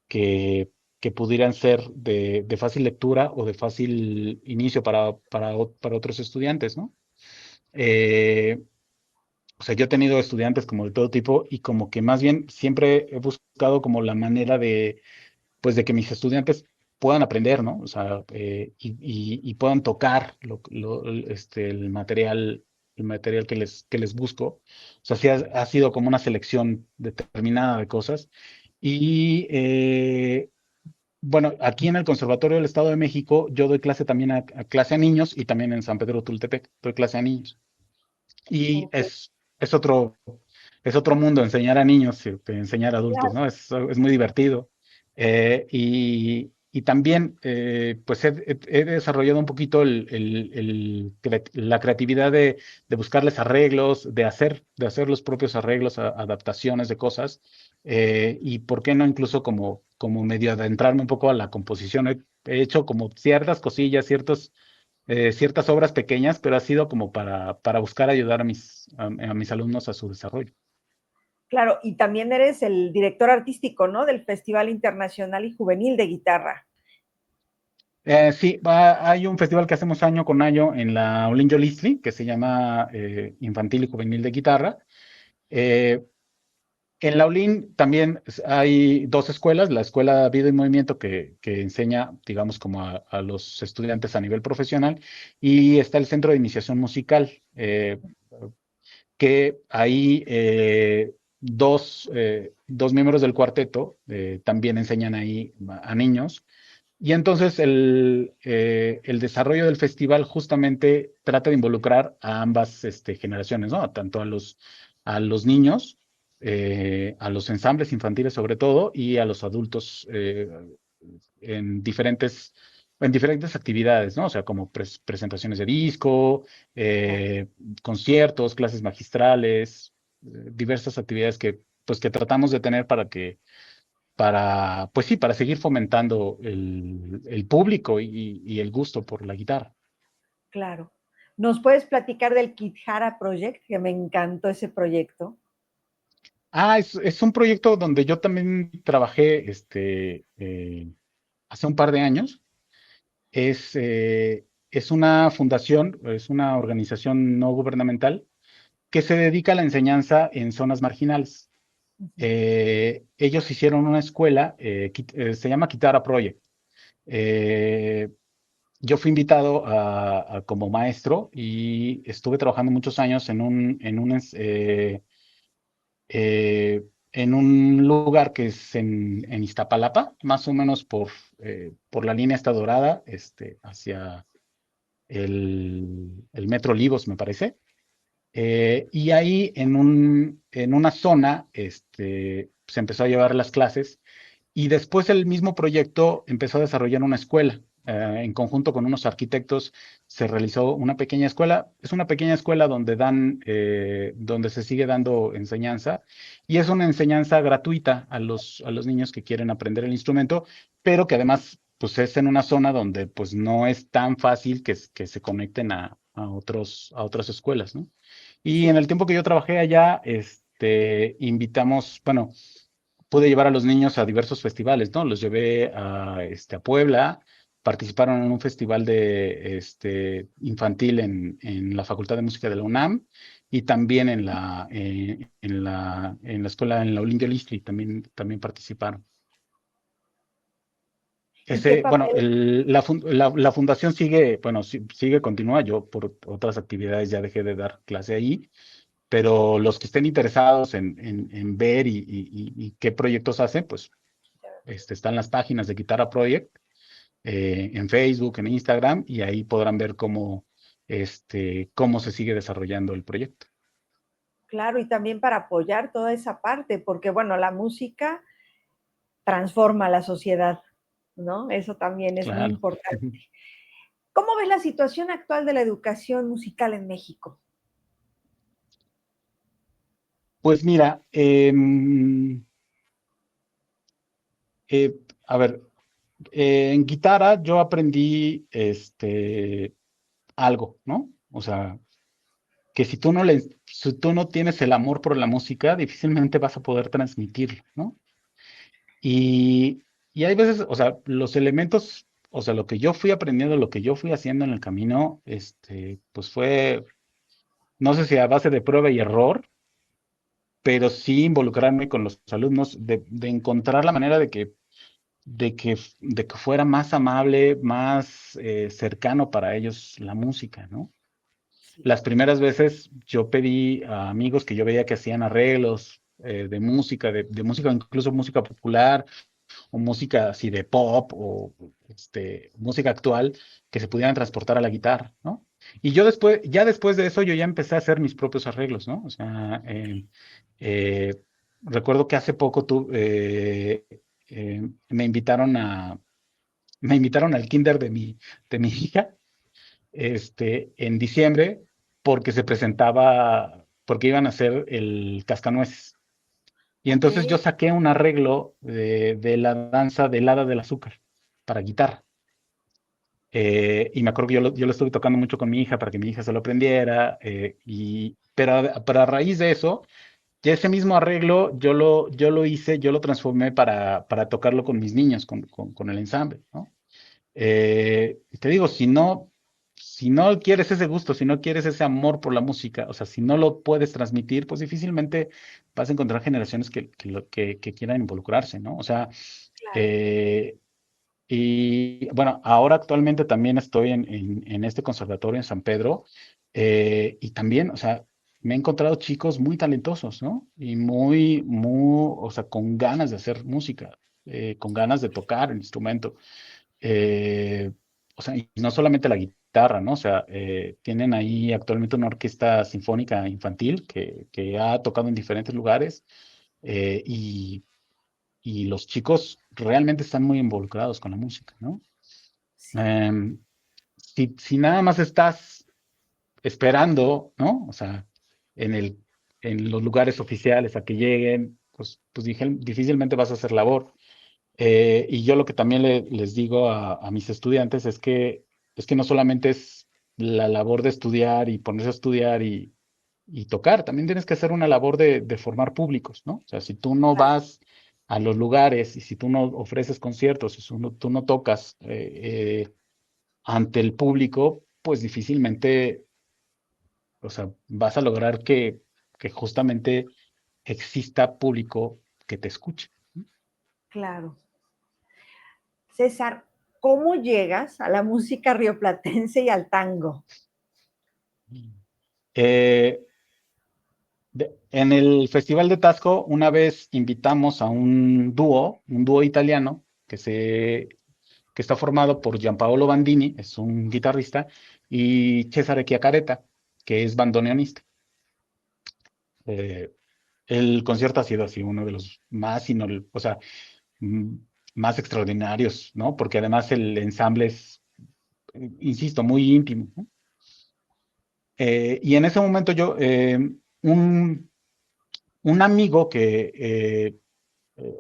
que pudieran ser de fácil lectura o de fácil inicio para otros estudiantes, ¿no? Eh, o sea, yo he tenido estudiantes como de todo tipo y como que más bien siempre he buscado como la manera de, pues, de que mis estudiantes puedan aprender, ¿no? O sea, y puedan tocar el material que les busco. O sea, sí ha sido como una selección determinada de cosas. Y bueno, aquí en el Conservatorio del Estado de México, yo doy clase también a clase a niños y también en San Pedro Tultepec doy clase a niños. Y Ok, es otro, es otro mundo enseñar a niños que enseñar a adultos, claro. ¿no? Es muy divertido. Y también, pues he desarrollado un poquito la creatividad de buscarles arreglos, de hacer los propios arreglos, adaptaciones de cosas, y por qué no incluso como medio adentrarme un poco a la composición. He hecho como ciertas cosillas, ciertas obras pequeñas, pero ha sido como para buscar ayudar a mis alumnos a su desarrollo. Claro, y también eres el director artístico, ¿no? Del Festival Internacional y Juvenil de Guitarra. Sí, hay un festival que hacemos año con año en la Olinjo Listli, que se llama Infantil y Juvenil de Guitarra. Eh, en la Olin también hay dos escuelas, la Escuela Vida y Movimiento que enseña, digamos, como a los estudiantes a nivel profesional, y está el Centro de Iniciación Musical. Que ahí dos miembros del cuarteto también enseñan ahí a niños. Y entonces el desarrollo del festival justamente trata de involucrar a ambas generaciones, ¿no? Tanto a los niños, a los ensambles infantiles sobre todo, y a los adultos en diferentes, en diferentes actividades, ¿no? O sea, como presentaciones de disco, eh, conciertos, clases magistrales, diversas actividades pues, que tratamos de tener pues sí, para seguir fomentando el público y el gusto por la guitarra. Claro. ¿Nos puedes platicar del Kidhara Project? Que me encantó ese proyecto. Es un proyecto donde yo también trabajé hace un par de años. Es una fundación, es una organización no gubernamental que se dedica a la enseñanza en zonas marginales. Ellos hicieron una escuela, se llama Kitara Project. Eh, yo fui invitado como maestro y estuve trabajando muchos años en un lugar que es en Iztapalapa, más o menos por la línea esta dorada, hacia el Metro Olivos, me parece. Y ahí en una zona se empezó a llevar las clases y después el mismo proyecto empezó a desarrollar una escuela. En conjunto con unos arquitectos se realizó una pequeña escuela. Es una pequeña escuela donde se sigue dando enseñanza y es una enseñanza gratuita a los niños que quieren aprender el instrumento, pero que además pues es en una zona donde pues no es tan fácil que se conecten a otras escuelas, ¿no? Y en Sí. el tiempo que yo trabajé allá, bueno, pude llevar a los niños a diversos festivales, ¿no? Los llevé a Puebla, participaron en un festival de infantil en la Facultad de Música de la UNAM y también en la escuela, en la Olindio Listri, también participaron. ¿Y qué Bueno, papel? la fundación sigue, bueno, sigue, continúa. Yo por otras actividades ya dejé de dar clase ahí, pero los que estén interesados en ver y qué proyectos hacen, pues están las páginas de Guitarra Project en Facebook, en Instagram, y ahí podrán ver cómo se sigue desarrollando el proyecto. Claro, y también para apoyar toda esa parte, porque bueno, la música transforma la sociedad, ¿no? Eso también es muy Claro. importante. ¿Cómo ves la situación actual de la educación musical en México? Pues mira, eh, a ver, en guitarra yo aprendí algo, ¿no? O sea, que si tú no tienes el amor por la música, difícilmente vas a poder transmitirlo, ¿no? Y, y hay veces, o sea, los elementos, o sea, lo que yo fui aprendiendo, lo que yo fui haciendo en el camino, pues fue, no sé si a base de prueba y error, pero sí involucrarme con los alumnos, de encontrar la manera de que fuera más amable, más cercano para ellos la música, ¿no? Sí. Las primeras veces yo pedí a amigos que yo veía que hacían arreglos de música, incluso música popular o música así de pop o música actual, que se pudieran transportar a la guitarra, ¿no? Y yo después, ya después de eso, yo ya empecé a hacer mis propios arreglos, ¿no? O sea, eh, recuerdo que hace poco me me invitaron al kinder de mi hija, en diciembre, porque se presentaba, porque iban a hacer el Cascanueces. Y Ok. entonces yo saqué un arreglo de la danza del Hada del Azúcar para guitarra. Y me acuerdo que yo lo estuve tocando mucho con mi hija para que mi hija se lo aprendiera. Pero a raíz de eso, ya ese mismo arreglo yo lo hice, yo lo transformé para tocarlo con mis niños, con el ensamble, ¿no? Te digo, si no quieres ese gusto, si no quieres ese amor por la música, o sea, si no lo puedes transmitir, pues difícilmente vas a encontrar generaciones que quieran involucrarse, ¿no? O sea, Claro. eh, y bueno, ahora actualmente también estoy en este conservatorio en San Pedro, y también, o sea, me he encontrado chicos muy talentosos, ¿no? Y o sea, con ganas de hacer música, con ganas de tocar el instrumento. Eh, o sea, y no solamente la guitarra, ¿no? O sea, tienen ahí actualmente una orquesta sinfónica infantil que ha tocado en diferentes lugares, eh, y, y los chicos realmente están muy involucrados con la música, ¿no? Sí. Em, si nada más estás esperando, ¿no? O sea, en en los lugares oficiales a que lleguen, pues difícilmente vas a hacer labor. Y yo lo que también les digo a mis estudiantes es que no solamente es la labor de estudiar y ponerse a estudiar y tocar, también tienes que hacer una labor de formar públicos, ¿no? O sea, si tú no Claro. vas a los lugares y si tú no ofreces conciertos, si tú no tocas ante el público, pues difícilmente, o sea, vas a lograr que justamente exista público que te escuche. Claro. César, ¿cómo llegas a la música rioplatense y al tango? Eh, en el Festival de Tasco, una vez invitamos a un dúo italiano que está formado por Giampaolo Bandini, es un guitarrista, y Cesare Chiacaretta, que es bandoneonista. Eh, el concierto ha sido así uno de los más, o sea, mm, más extraordinarios, ¿no? Porque además el ensamble es, insisto, muy íntimo, ¿no? Y en ese momento un, un amigo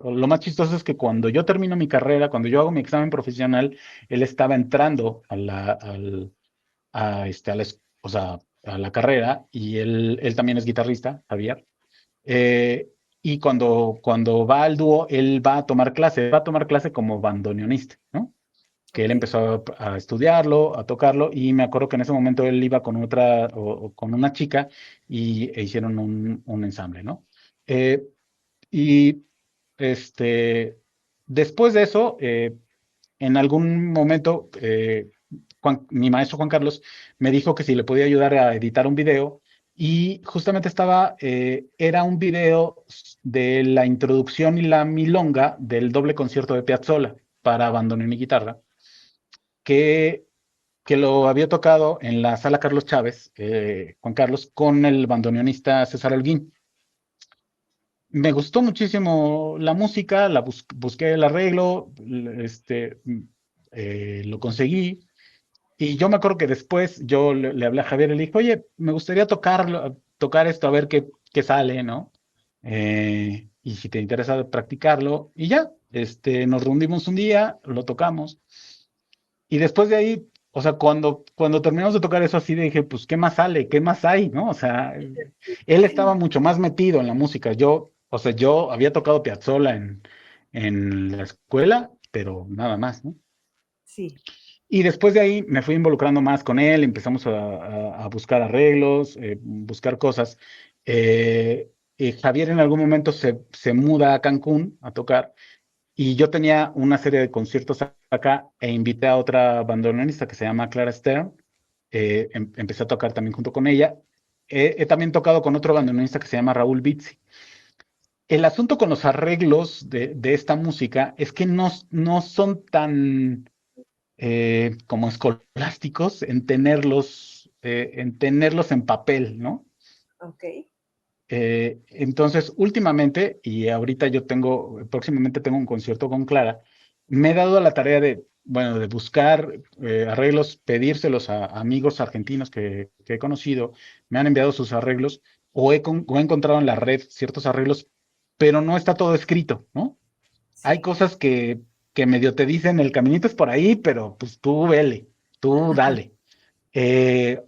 lo más chistoso es que cuando yo termino mi carrera, cuando yo hago mi examen profesional, él estaba entrando o sea, a la carrera y él también es guitarrista, Javier. Eh, y cuando va al dúo, él va a tomar clase como bandoneonista, ¿no? Que él Ok. empezó a estudiarlo, a tocarlo, y me acuerdo que en ese momento él iba con o con una chica e hicieron un ensamble, ¿no? Eh, y después de eso, en algún momento, mi maestro Juan Carlos me dijo que si le podía ayudar a editar un video y justamente era un video de la introducción y la milonga del doble concierto de Piazzolla para bandoneón y guitarra, que, que lo había tocado en la sala Carlos Chávez, Juan Carlos, con el bandoneonista César Holguín. Me gustó muchísimo la música, busqué el arreglo, lo conseguí. Y yo me acuerdo que después yo le hablé a Javier y le dije, oye, me gustaría tocar esto, a ver qué sale, ¿no? Y si te interesa practicarlo. Y ya, nos reunimos un día, lo tocamos. Y después de ahí, o sea, cuando terminamos de tocar eso así, dije, pues, ¿qué más sale? ¿Qué más hay? ¿No? O sea, él estaba mucho más metido en la música. Yo, o sea, yo había tocado Piazzolla en la escuela, pero nada más, ¿no? Sí, Y después de ahí me fui involucrando más con él, empezamos a buscar arreglos, buscar cosas. Y Javier en algún momento se muda a Cancún a tocar y yo tenía una serie de conciertos acá e invité a otra bandoneonista que se llama Clara Stern. Empecé a tocar también junto con ella. He también tocado con otro bandoneonista que se llama Raúl Bizzi. El asunto con los arreglos de esta música es que no son tan como escolásticos en tenerlos en papel, ¿no? ok. Entonces, últimamente, y ahorita próximamente tengo un concierto con Clara, me he dado a la tarea de, bueno, de buscar arreglos, pedírselos a amigos argentinos que he conocido, me han enviado sus arreglos, o he encontrado en la red ciertos arreglos, pero no está todo escrito, ¿no? Hay Sí, cosas que medio te dicen, el caminito es por ahí, pero pues tú vele, tú dale. Eh,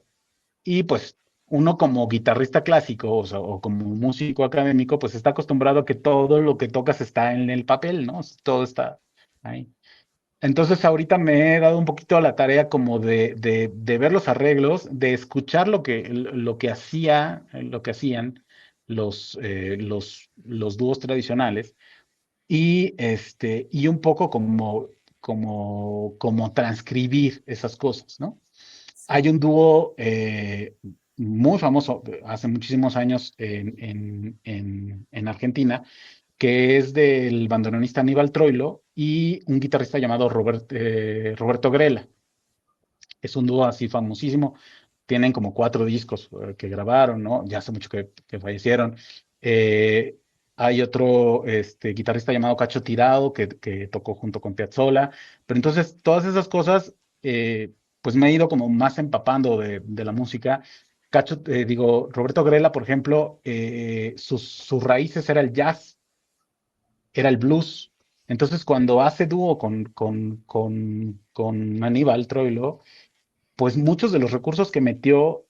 y pues uno como guitarrista clásico, o sea, o como músico académico, pues está acostumbrado a que todo lo que tocas está en el papel, ¿no? Todo está ahí. Entonces ahorita me he dado un poquito a la tarea como de ver los arreglos, de escuchar lo que hacían los dúos tradicionales y un poco como transcribir esas cosas, ¿no? Hay sí. un dúo muy famoso hace muchísimos años en Argentina, que es del bandoneonista Aníbal Troilo y un guitarrista llamado Roberto Grela. Es un dúo así famosísimo. Tienen como 4 discos que grabaron, ¿no? Ya hace mucho que fallecieron. Eh, Hay otro guitarrista llamado Cacho Tirado que tocó junto con Piazzolla. Pero entonces, todas esas cosas, pues me he ido como más empapando de la música. Roberto Grela, por ejemplo, sus raíces era el jazz, era el blues. Entonces, cuando hace dúo con Aníbal Troilo, pues muchos de los recursos que metió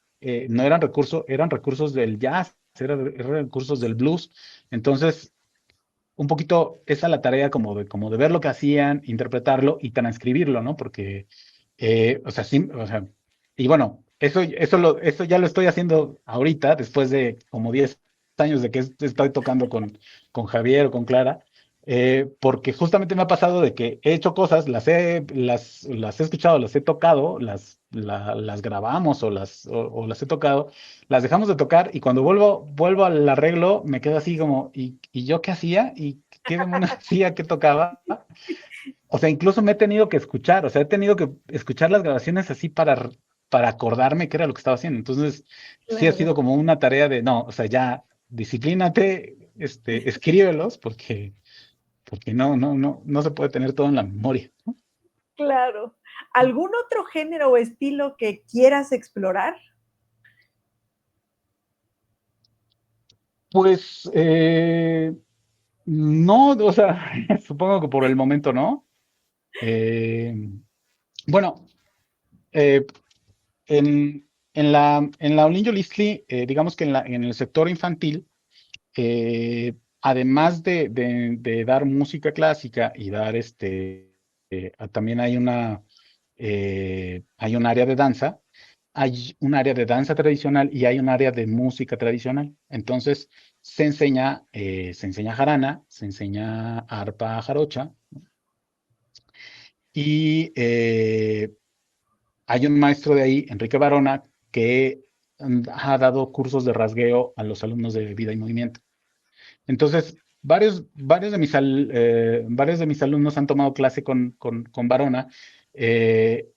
no eran recursos del jazz, eran recursos del blues. Entonces, un poquito esa la tarea como de ver lo que hacían, interpretarlo y transcribirlo, ¿no? Porque, o sea, sí, o sea, y bueno, eso ya lo estoy haciendo ahorita, después de como 10 años de que estoy tocando con Javier o con Clara, porque justamente me ha pasado de que he hecho cosas, las he escuchado, las he tocado, las grabamos o las he tocado, las dejamos de tocar y cuando vuelvo al arreglo me quedo así como, ¿y yo qué hacía? ¿Y qué demonios hacía? ¿Qué tocaba? O sea, incluso me he tenido que escuchar, o sea, he tenido que escuchar las grabaciones así para acordarme qué era lo que estaba haciendo. Entonces, sí ha Claro, sido como una tarea de, no, o sea, ya disciplínate, escríbelos, porque no se puede tener todo en la memoria, ¿no? claro. ¿Algún otro género o estilo que quieras explorar? Pues no, o sea, supongo que por el momento no. Eh, bueno, eh, en la Olinjo Listli, digamos que en el sector infantil, además de dar música clásica y dar también hay un área de danza, hay un área de danza tradicional y hay un área de música tradicional. Entonces se enseña jarana, se enseña arpa jarocha y hay un maestro de ahí, Enrique Barona, que ha dado cursos de rasgueo a los alumnos de vida y movimiento. Entonces, varios de mis alumnos han tomado clase con Barona eh,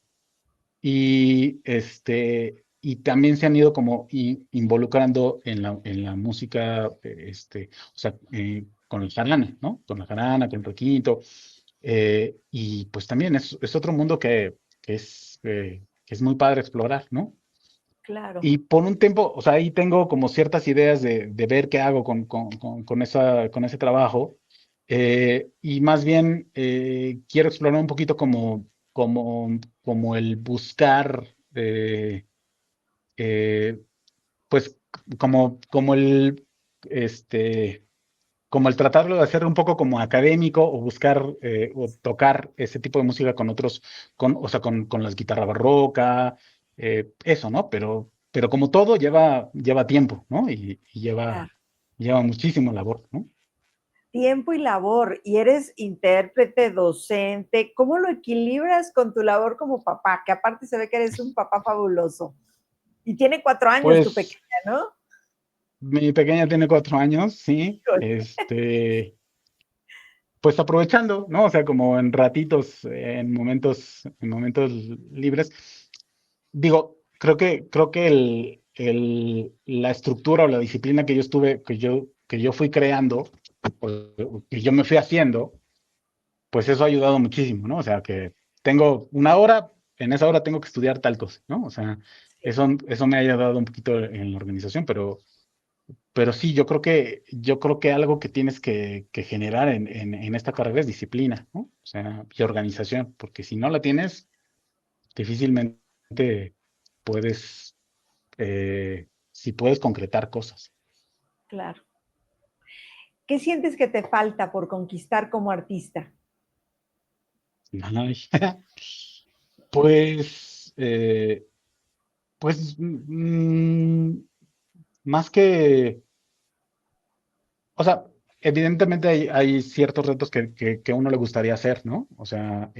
y también se han ido como involucrando en la música, o sea, con el jarana, ¿no? Con la jarana, con el requinto. Y pues también es otro mundo que es muy padre explorar, ¿no? Claro. Y por un tiempo, o sea, ahí tengo como ciertas ideas de ver qué hago con ese trabajo. Y más bien quiero explorar un poquito como el buscar, eh, pues como este, como el tratarlo de hacer un poco como académico o buscar o tocar ese tipo de música con otros, o sea, con las guitarras barroca, eso, ¿no? Pero como todo lleva tiempo, ¿no? Y Claro. lleva muchísimo labor, ¿no? Tiempo y labor, y eres intérprete, docente. ¿Cómo lo equilibras con tu labor como papá? Que aparte se ve que eres un papá fabuloso. Y tiene 4 años tu Pues pequeña, ¿no? mi pequeña tiene 4 años, sí, Híjole. pues aprovechando, ¿no? O sea, como en ratitos, en momentos libres. Digo, creo que la estructura o la disciplina que yo estuve, que yo fui creando, o que yo me fui haciendo, pues eso ha ayudado muchísimo, ¿no? O sea, que tengo una hora, en esa hora tengo que estudiar tal cosa, ¿no? O sea, Sí, eso me ha ayudado un poquito en la organización, pero sí, yo creo que algo que tienes que generar en esta carrera es disciplina, ¿no? O sea, y organización, porque si no la tienes, difícilmente puedes, si puedes concretar cosas. claro. ¿Qué sientes que te falta por conquistar como artista? Ay, Pues, eh, pues, más que, o sea, evidentemente hay ciertos retos que a uno le gustaría hacer, ¿no? O sea,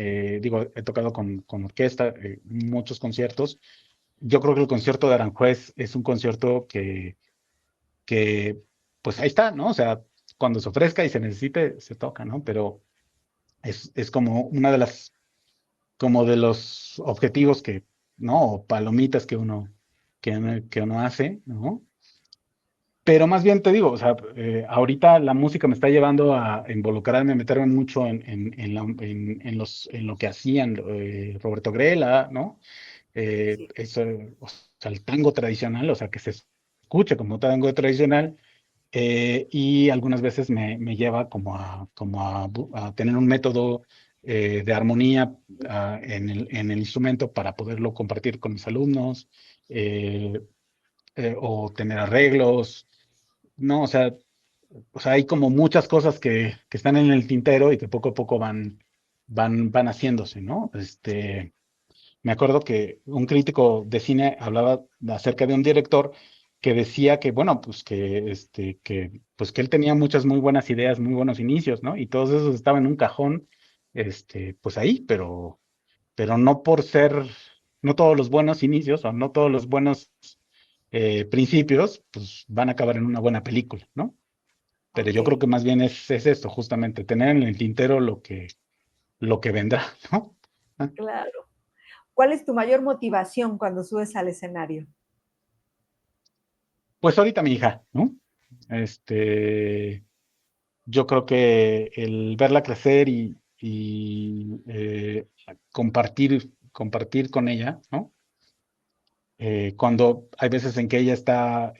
digo, he tocado con orquesta, muchos conciertos. Yo creo que el concierto de Aranjuez es un concierto que, pues ahí está, ¿no? O sea, cuando se ofrezca y se necesite, se toca, ¿no? Pero es como una como de los objetivos ¿no? O palomitas que uno hace, ¿no? Pero más bien te digo, o sea, ahorita la música me está llevando a involucrarme, a meterme mucho en lo que hacían Roberto Grela, ¿no? Sí. Eso, o sea, el tango tradicional, o sea, que se escuche como tango tradicional, y algunas veces me lleva como a tener un método de armonía en el instrumento para poderlo compartir con mis alumnos, eh, o tener arreglos, ¿no? O sea, hay como muchas cosas que están en el tintero y que poco a poco van haciéndose, ¿no? Me acuerdo que un crítico de cine hablaba acerca de un director que decía que, bueno, pues pues que él tenía muchas muy buenas ideas, muy buenos inicios, ¿no? Y todos esos estaban en un cajón, pues ahí, pero no por ser, no todos los buenos inicios o no todos los buenos principios, pues van a acabar en una buena película, ¿no? Pero Ok, yo creo que más bien es esto, justamente, tener en el tintero lo que vendrá, ¿no? Ah, claro. ¿Cuál es tu mayor motivación cuando subes al escenario? Pues ahorita mi hija, ¿no? Este, yo creo que el verla crecer y compartir con ella, ¿no? Cuando hay veces en que ella está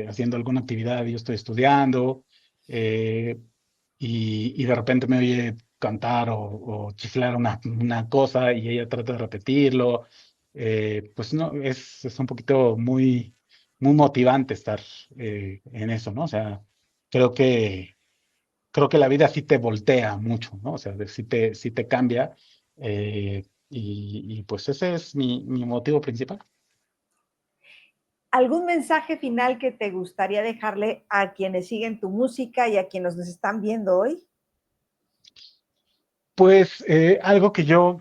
haciendo alguna actividad y yo estoy estudiando, eh, y de repente me oye cantar o chiflar una cosa y ella trata de repetirlo, pues no, es un poquito muy, muy motivante estar en eso, ¿no? O sea, creo que, creo que la vida sí te voltea mucho, ¿no? O sea, sí te cambia, y pues ese es mi motivo principal. ¿Algún mensaje final que te gustaría dejarle a quienes siguen tu música y a quienes nos están viendo hoy? Pues algo que yo,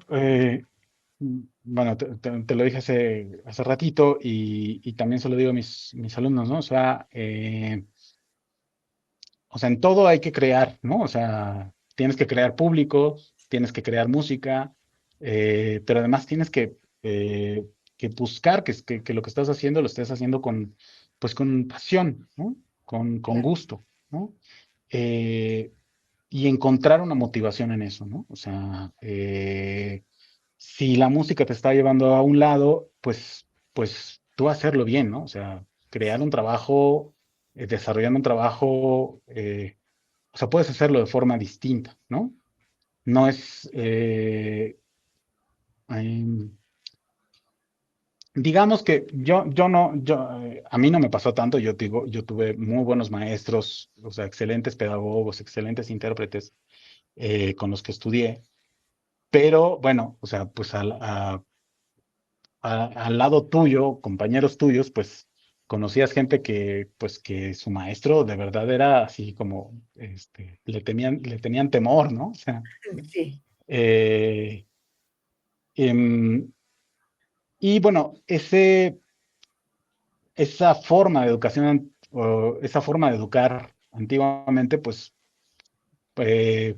bueno, te lo dije hace ratito y también se lo digo a mis alumnos, ¿no? O sea, en todo hay que crear, ¿no? O sea, tienes que crear público, tienes que crear música, pero además tienes que buscar que lo que estás haciendo lo estés haciendo pues con pasión, ¿no? Con Claro, gusto, ¿no? Eh, y encontrar una motivación en eso, ¿no? O sea, si la música te está llevando a un lado, pues tú hacerlo bien, ¿no? O sea, crear un trabajo, desarrollando un trabajo, o sea, puedes hacerlo de forma distinta, ¿no? No es, em, digamos que yo no, a mí no me pasó tanto, yo digo, yo tuve muy buenos maestros, o sea, excelentes pedagogos, excelentes intérpretes con los que estudié, pero bueno, o sea, pues al lado tuyo, compañeros tuyos, pues conocías gente que, pues que su maestro de verdad era así como, le tenían temor, ¿no? O sea, Sí, eh, em, y bueno, esa forma de educación, o esa forma de educar antiguamente, pues, eh,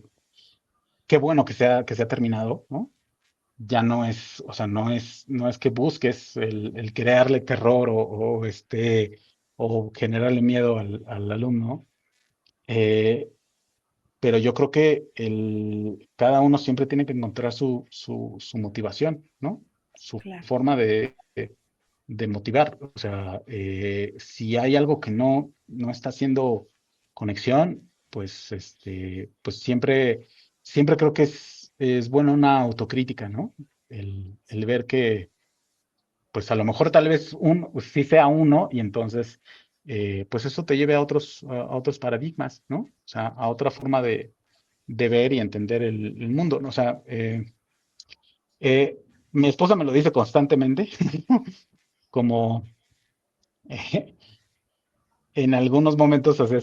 qué bueno que se ha terminado, ¿no? Ya no es, o sea, no es que busques el crearle terror o generarle miedo al alumno, eh, pero yo creo que cada uno siempre tiene que encontrar su motivación, ¿no? Su claro. forma de motivar. O sea, si hay algo que no está haciendo conexión, pues, pues siempre creo que es bueno una autocrítica, ¿no? El ver que, pues a lo mejor tal vez sí sea uno, y entonces, pues eso te lleve a otros paradigmas, ¿no? O sea, a otra forma de ver y entender el mundo, ¿no? O sea, mi esposa me lo dice constantemente, como en algunos momentos, o sea,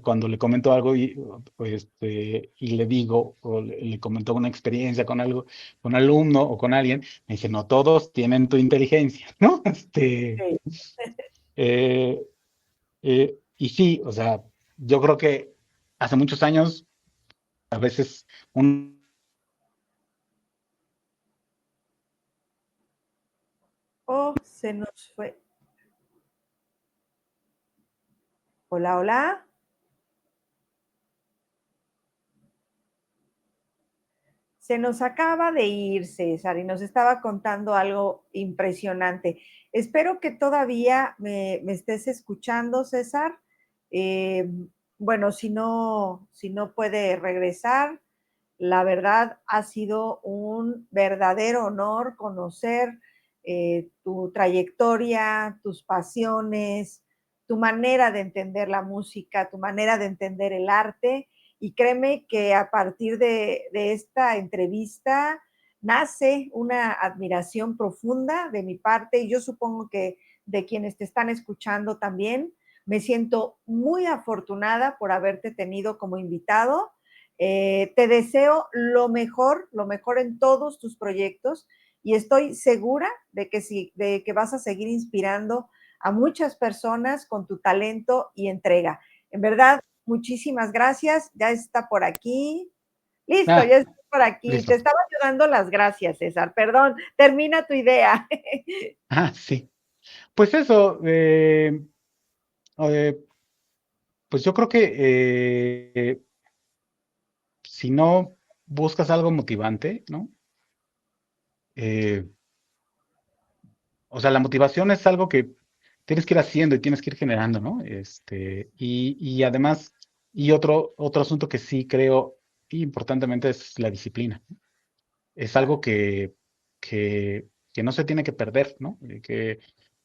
cuando le comento algo y le digo, o le comento una experiencia con algo, con un alumno o con alguien, me dice, no todos tienen tu inteligencia, ¿no? Sí. Eh, y sí, o sea, yo creo que hace muchos años, a veces, un, Oh, se nos fue. Hola, hola. Se nos acaba de ir César y nos estaba contando algo impresionante. Espero que todavía me estés escuchando, César. Eh, bueno, si no puede regresar, la verdad ha sido un verdadero honor conocer tu trayectoria, tus pasiones, tu manera de entender la música, tu manera de entender el arte. Y créeme que a partir de esta entrevista nace una admiración profunda de mi parte y yo supongo que de quienes te están escuchando también. Me siento muy afortunada por haberte tenido como invitado. Te deseo lo mejor en todos tus proyectos y estoy segura de que, sí, de que vas a seguir inspirando a muchas personas con tu talento y entrega. En verdad, muchísimas gracias. Ya está por aquí. Listo, ah, ya está por aquí. Te listo. estaba dando las gracias, César. Perdón, termina tu idea. Ah, sí. Pues eso, eh, pues yo creo que si no buscas algo motivante, ¿no? Eh, o sea, la motivación es algo que tienes que ir haciendo y tienes que ir generando, ¿no? Y además, otro asunto que sí creo importantemente es la disciplina. Es Claro, algo que no se tiene que perder, ¿no? Que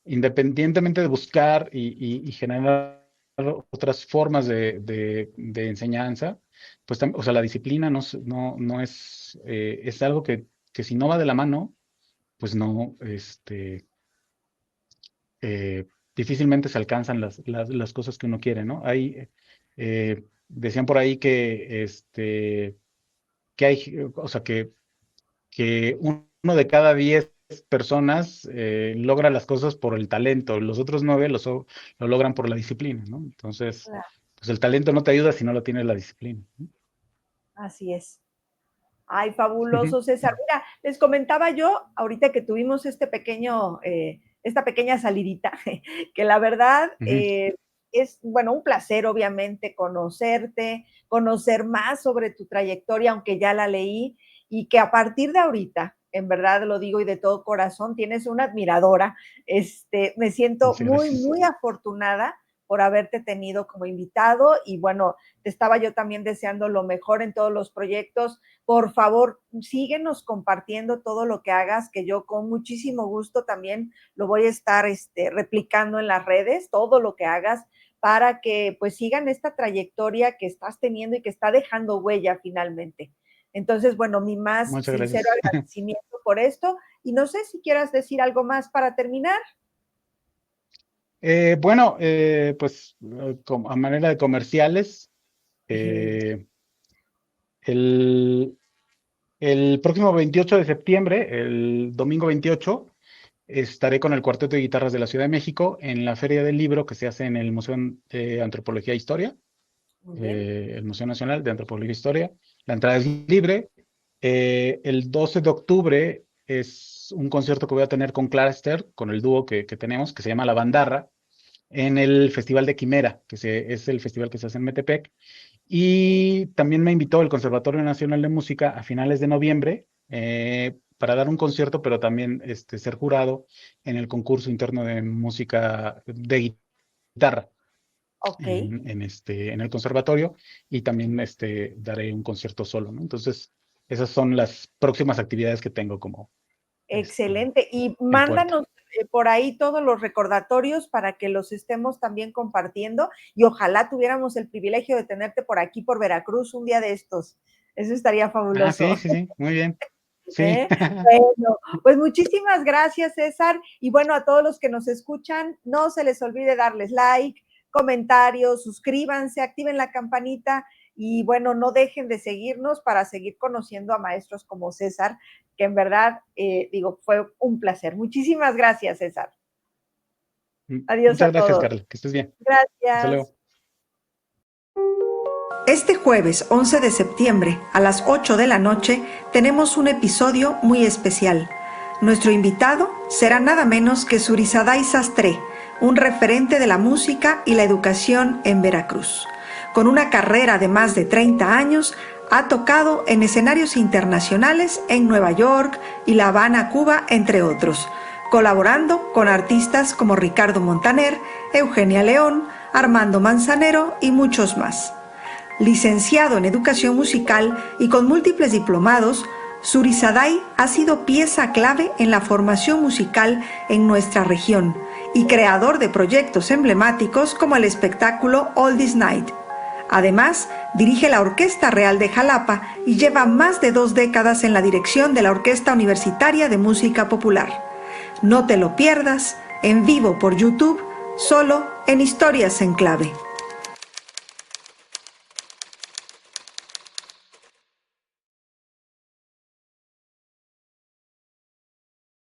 independientemente de buscar y generar otras formas de enseñanza, pues, o sea, la disciplina no es, es algo que si no va de la mano, pues no, difícilmente se alcanzan las cosas que uno quiere, ¿no? Decían por ahí que hay, o sea, que uno de cada 10 personas logra las cosas por el talento, los otros 9 lo logran por la disciplina, ¿no? Entonces, claro. pues el talento no te ayuda si no lo tienes la disciplina, ¿no? Así es. Ay, Ujú, fabuloso, César. Mira, les comentaba yo ahorita que tuvimos esta pequeña salidita, que la verdad ujú. es, bueno, un placer, obviamente, conocerte, conocer más sobre tu trayectoria, aunque ya la leí, y que a partir de ahorita, en verdad lo digo y de todo corazón, tienes una admiradora. Me siento Muchas muy, gracias. muy afortunada por haberte tenido como invitado y bueno, te estaba yo también deseando lo mejor en todos los proyectos. Por favor, síguenos compartiendo todo lo que hagas, que yo con muchísimo gusto también lo voy a estar replicando en las redes, todo lo que hagas, para que pues sigan esta trayectoria que estás teniendo y que está dejando huella finalmente. Entonces, bueno, mi más Muchas sincero gracias. agradecimiento por esto. Y no sé si quieras decir algo más para terminar. Bueno, pues a manera de comerciales, Uh-huh. eh, el, el próximo 28 de septiembre, el domingo 28, estaré con el Cuarteto de Guitarras de la Ciudad de México en la Feria del Libro que se hace en el Museo de Antropología e Historia, Muy bien. el Museo Nacional de Antropología e Historia. La entrada es libre. El 12 de octubre es un concierto que voy a tener con Clara Esther, con el dúo que tenemos, que se llama La Bandarra, en el Festival de Quimera, es el festival que se hace en Metepec. Y también me invitó el Conservatorio Nacional de Música a finales de noviembre para dar un concierto, pero también ser jurado en el concurso interno de música de guitarra Ok. en el conservatorio, y también daré un concierto solo, ¿no? Entonces, esas son las próximas actividades que tengo como Excelente. Y en puerta. mándanos por ahí todos los recordatorios para que los estemos también compartiendo y ojalá tuviéramos el privilegio de tenerte por aquí, por Veracruz, un día de estos. Eso estaría Ah, sí, fabuloso. sí, sí, muy bien. Sí. ¿Eh? Bueno, pues muchísimas gracias, César. Y bueno, a todos los que nos escuchan, no se les olvide darles like, comentarios, suscríbanse, activen la campanita y bueno, no dejen de seguirnos para seguir conociendo a maestros como César, que en verdad, fue un placer. Muchísimas gracias, César. Adiós Muchas a gracias, todos. Carla, que estés bien. Hasta Gracias. luego. Este jueves 11 de septiembre a las 8 de la noche tenemos un episodio muy especial. Nuestro invitado será nada menos que Surisadai Sastre, un referente de la música y la educación en Veracruz. Con una carrera de más de 30 años, ha tocado en escenarios internacionales en Nueva York y La Habana, Cuba, entre otros, colaborando con artistas como Ricardo Montaner, Eugenia León, Armando Manzanero y muchos más. Licenciado en Educación Musical y con múltiples diplomados, Surisadai ha sido pieza clave en la formación musical en nuestra región y creador de proyectos emblemáticos como el espectáculo All This Night. Además, dirige la Orquesta Real de Jalapa y lleva más de 2 décadas en la dirección de la Orquesta Universitaria de Música Popular. No te lo pierdas, en vivo por YouTube, solo en Historias en Clave.